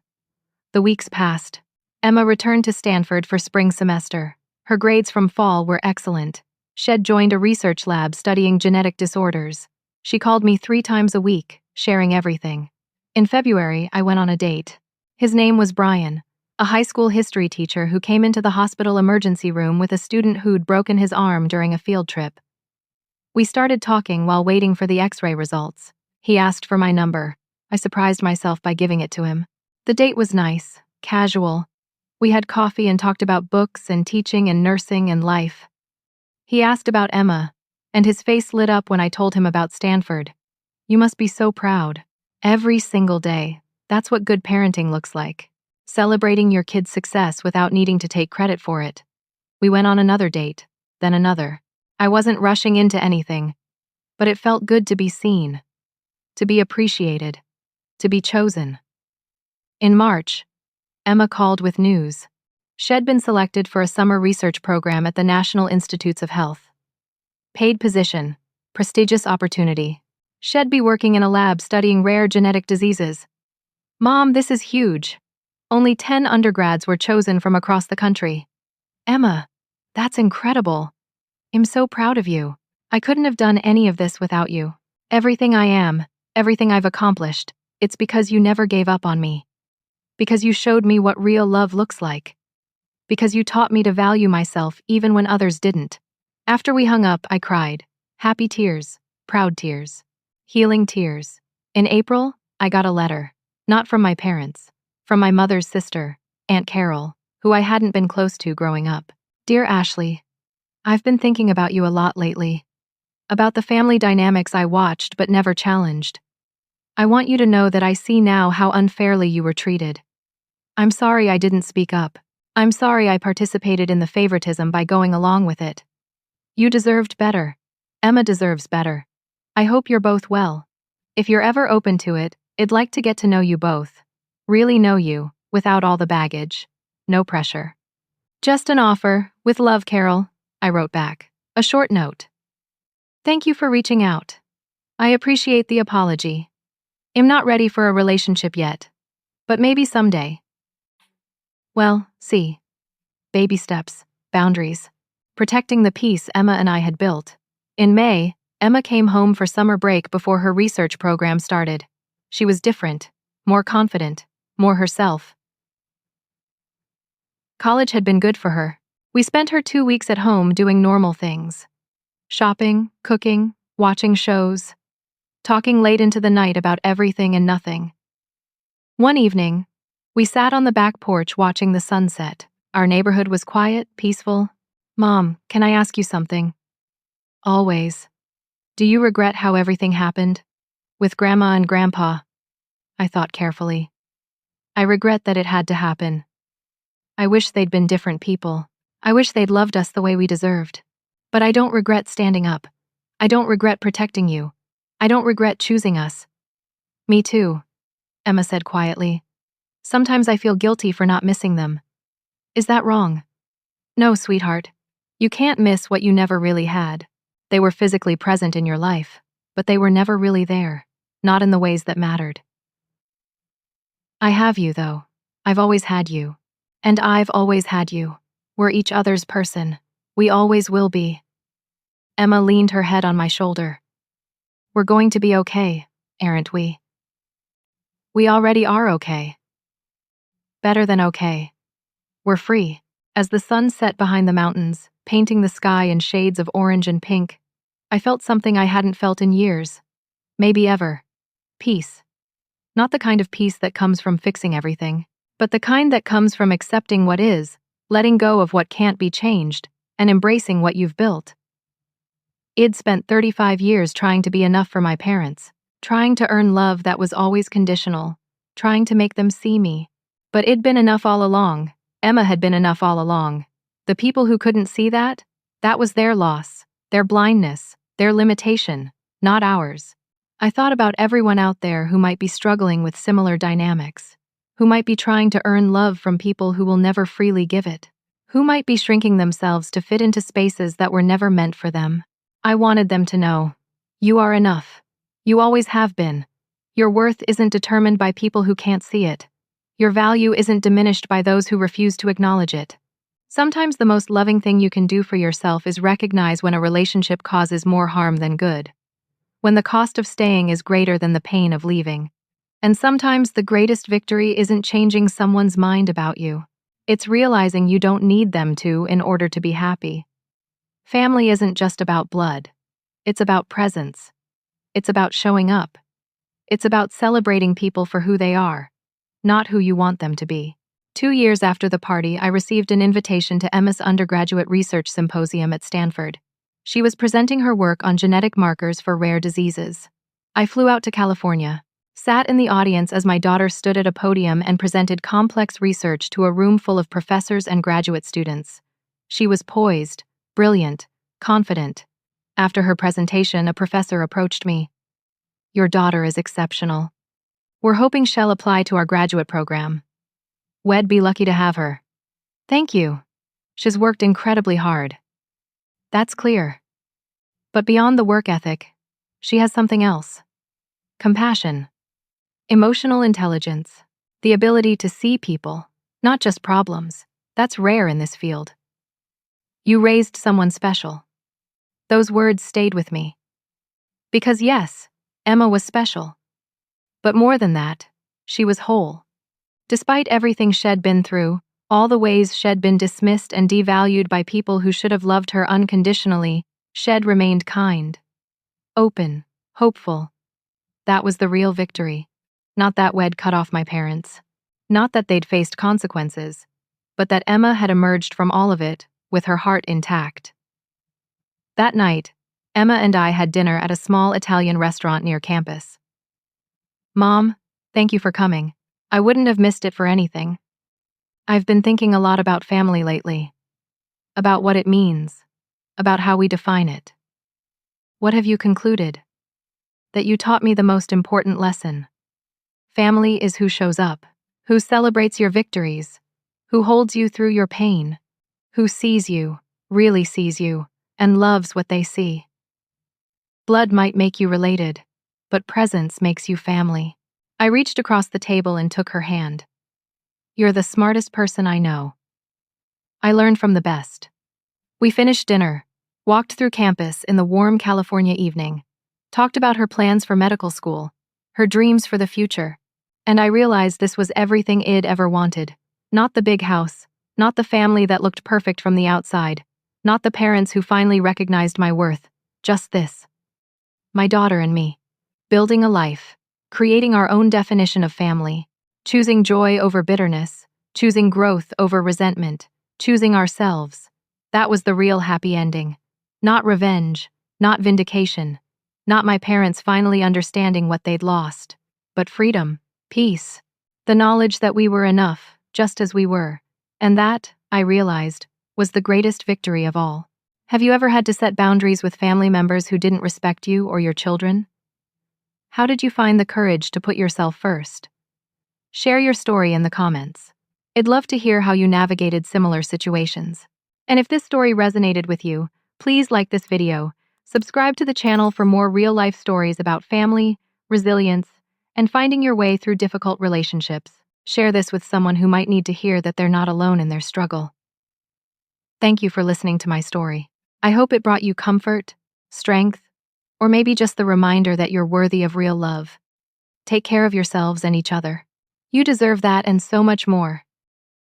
The weeks passed. Emma returned to Stanford for spring semester. Her grades from fall were excellent. Shed joined a research lab studying genetic disorders. She called me 3 times a week, sharing everything. In February, I went on a date. His name was Brian, a high school history teacher who came into the hospital emergency room with a student who'd broken his arm during a field trip. We started talking while waiting for the X-ray results. He asked for my number. I surprised myself by giving it to him. The date was nice, casual. We had coffee and talked about books and teaching and nursing and life. He asked about Emma, and his face lit up when I told him about Stanford. You must be so proud. Every single day. That's what good parenting looks like. Celebrating your kid's success without needing to take credit for it. We went on another date, then another. I wasn't rushing into anything, but it felt good to be seen, to be appreciated, to be chosen. In March, Emma called with news. She'd been selected for a summer research program at the National Institutes of Health. Paid position, prestigious opportunity. She'd be working in a lab studying rare genetic diseases. Mom, this is huge. Only 10 undergrads were chosen from across the country. Emma, that's incredible. I'm so proud of you. I couldn't have done any of this without you. Everything I am, everything I've accomplished, it's because you never gave up on me. Because you showed me what real love looks like. Because you taught me to value myself even when others didn't. After we hung up, I cried. Happy tears, proud tears, healing tears. In April, I got a letter. Not from my parents. From my mother's sister, Aunt Carol, who I hadn't been close to growing up. Dear Ashley, I've been thinking about you a lot lately. About the family dynamics I watched but never challenged. I want you to know that I see now how unfairly you were treated. I'm sorry I didn't speak up. I'm sorry I participated in the favoritism by going along with it. You deserved better. Emma deserves better. I hope you're both well. If you're ever open to it, I'd like to get to know you both. Really know you, without all the baggage. No pressure. Just an offer. With love, Carol, I wrote back. A short note. Thank you for reaching out. I appreciate the apology. I'm not ready for a relationship yet, but maybe someday. Well, see. Baby steps, boundaries, protecting the peace Emma and I had built. In May, Emma came home for summer break before her research program started. She was different, more confident, more herself. College had been good for her. We spent her 2 weeks at home doing normal things. Shopping, cooking, watching shows, talking late into the night about everything and nothing. One evening, we sat on the back porch watching the sunset. Our neighborhood was quiet, peaceful. Mom, can I ask you something? Always. Do you regret how everything happened? With Grandma and Grandpa? I thought carefully. I regret that it had to happen. I wish they'd been different people. I wish they'd loved us the way we deserved. But I don't regret standing up. I don't regret protecting you. I don't regret choosing us. Me too, Emma said quietly. Sometimes I feel guilty for not missing them. Is that wrong? No, sweetheart. You can't miss what you never really had. They were physically present in your life, but they were never really there, not in the ways that mattered. I have you, though. I've always had you. And I've always had you. We're each other's person. We always will be. Emma leaned her head on my shoulder. We're going to be okay, aren't we? We already are okay. Better than okay. We're free. As the sun set behind the mountains, painting the sky in shades of orange and pink, I felt something I hadn't felt in years. Maybe ever. Peace. Not the kind of peace that comes from fixing everything, but the kind that comes from accepting what is, letting go of what can't be changed, and embracing what you've built. I'd spent 35 years trying to be enough for my parents, trying to earn love that was always conditional, trying to make them see me. But it'd been enough all along. Emma had been enough all along. The people who couldn't see that was their loss, their blindness, their limitation, not ours. I thought about everyone out there who might be struggling with similar dynamics, who might be trying to earn love from people who will never freely give it, who might be shrinking themselves to fit into spaces that were never meant for them. I wanted them to know, you are enough. You always have been. Your worth isn't determined by people who can't see it. Your value isn't diminished by those who refuse to acknowledge it. Sometimes the most loving thing you can do for yourself is recognize when a relationship causes more harm than good, when the cost of staying is greater than the pain of leaving. And sometimes the greatest victory isn't changing someone's mind about you. It's realizing you don't need them to in order to be happy. Family isn't just about blood. It's about presence. It's about showing up. It's about celebrating people for who they are, not who you want them to be. 2 years after the party, I received an invitation to Emma's undergraduate research symposium at Stanford. She was presenting her work on genetic markers for rare diseases. I flew out to California, sat in the audience as my daughter stood at a podium and presented complex research to a room full of professors and graduate students. She was poised, brilliant, confident. After her presentation, a professor approached me. Your daughter is exceptional. We're hoping she'll apply to our graduate program. We'd be lucky to have her. Thank you. She's worked incredibly hard. That's clear. But beyond the work ethic, she has something else. Compassion. Emotional intelligence. The ability to see people, not just problems. That's rare in this field. You raised someone special. Those words stayed with me. Because yes, Emma was special. But more than that, she was whole. Despite everything she'd been through, all the ways she'd been dismissed and devalued by people who should have loved her unconditionally, she'd remained kind, open, hopeful. That was the real victory. Not that we'd cut off my parents. Not that they'd faced consequences, but that Emma had emerged from all of it with her heart intact. That night, Emma and I had dinner at a small Italian restaurant near campus. Mom, thank you for coming. I wouldn't have missed it for anything. I've been thinking a lot about family lately. About what it means. About how we define it. What have you concluded? That you taught me the most important lesson. Family is who shows up, who celebrates your victories, who holds you through your pain, who sees you, really sees you, and loves what they see. Blood might make you related, but presence makes you family. I reached across the table and took her hand. You're the smartest person I know. I learned from the best. We finished dinner, walked through campus in the warm California evening, talked about her plans for medical school, her dreams for the future, and I realized this was everything I'd ever wanted. Not the big house, not the family that looked perfect from the outside, not the parents who finally recognized my worth, just this. My daughter and me. Building a life, creating our own definition of family, choosing joy over bitterness, choosing growth over resentment, choosing ourselves. That was the real happy ending. Not revenge, not vindication, not my parents finally understanding what they'd lost, but freedom, peace, the knowledge that we were enough, just as we were. And that, I realized, was the greatest victory of all. Have you ever had to set boundaries with family members who didn't respect you or your children? How did you find the courage to put yourself first? Share your story in the comments. I'd love to hear how you navigated similar situations. And if this story resonated with you, please like this video, subscribe to the channel for more real-life stories about family, resilience, and finding your way through difficult relationships. Share this with someone who might need to hear that they're not alone in their struggle. Thank you for listening to my story. I hope it brought you comfort, strength, or maybe just the reminder that you're worthy of real love. Take care of yourselves and each other. You deserve that and so much more.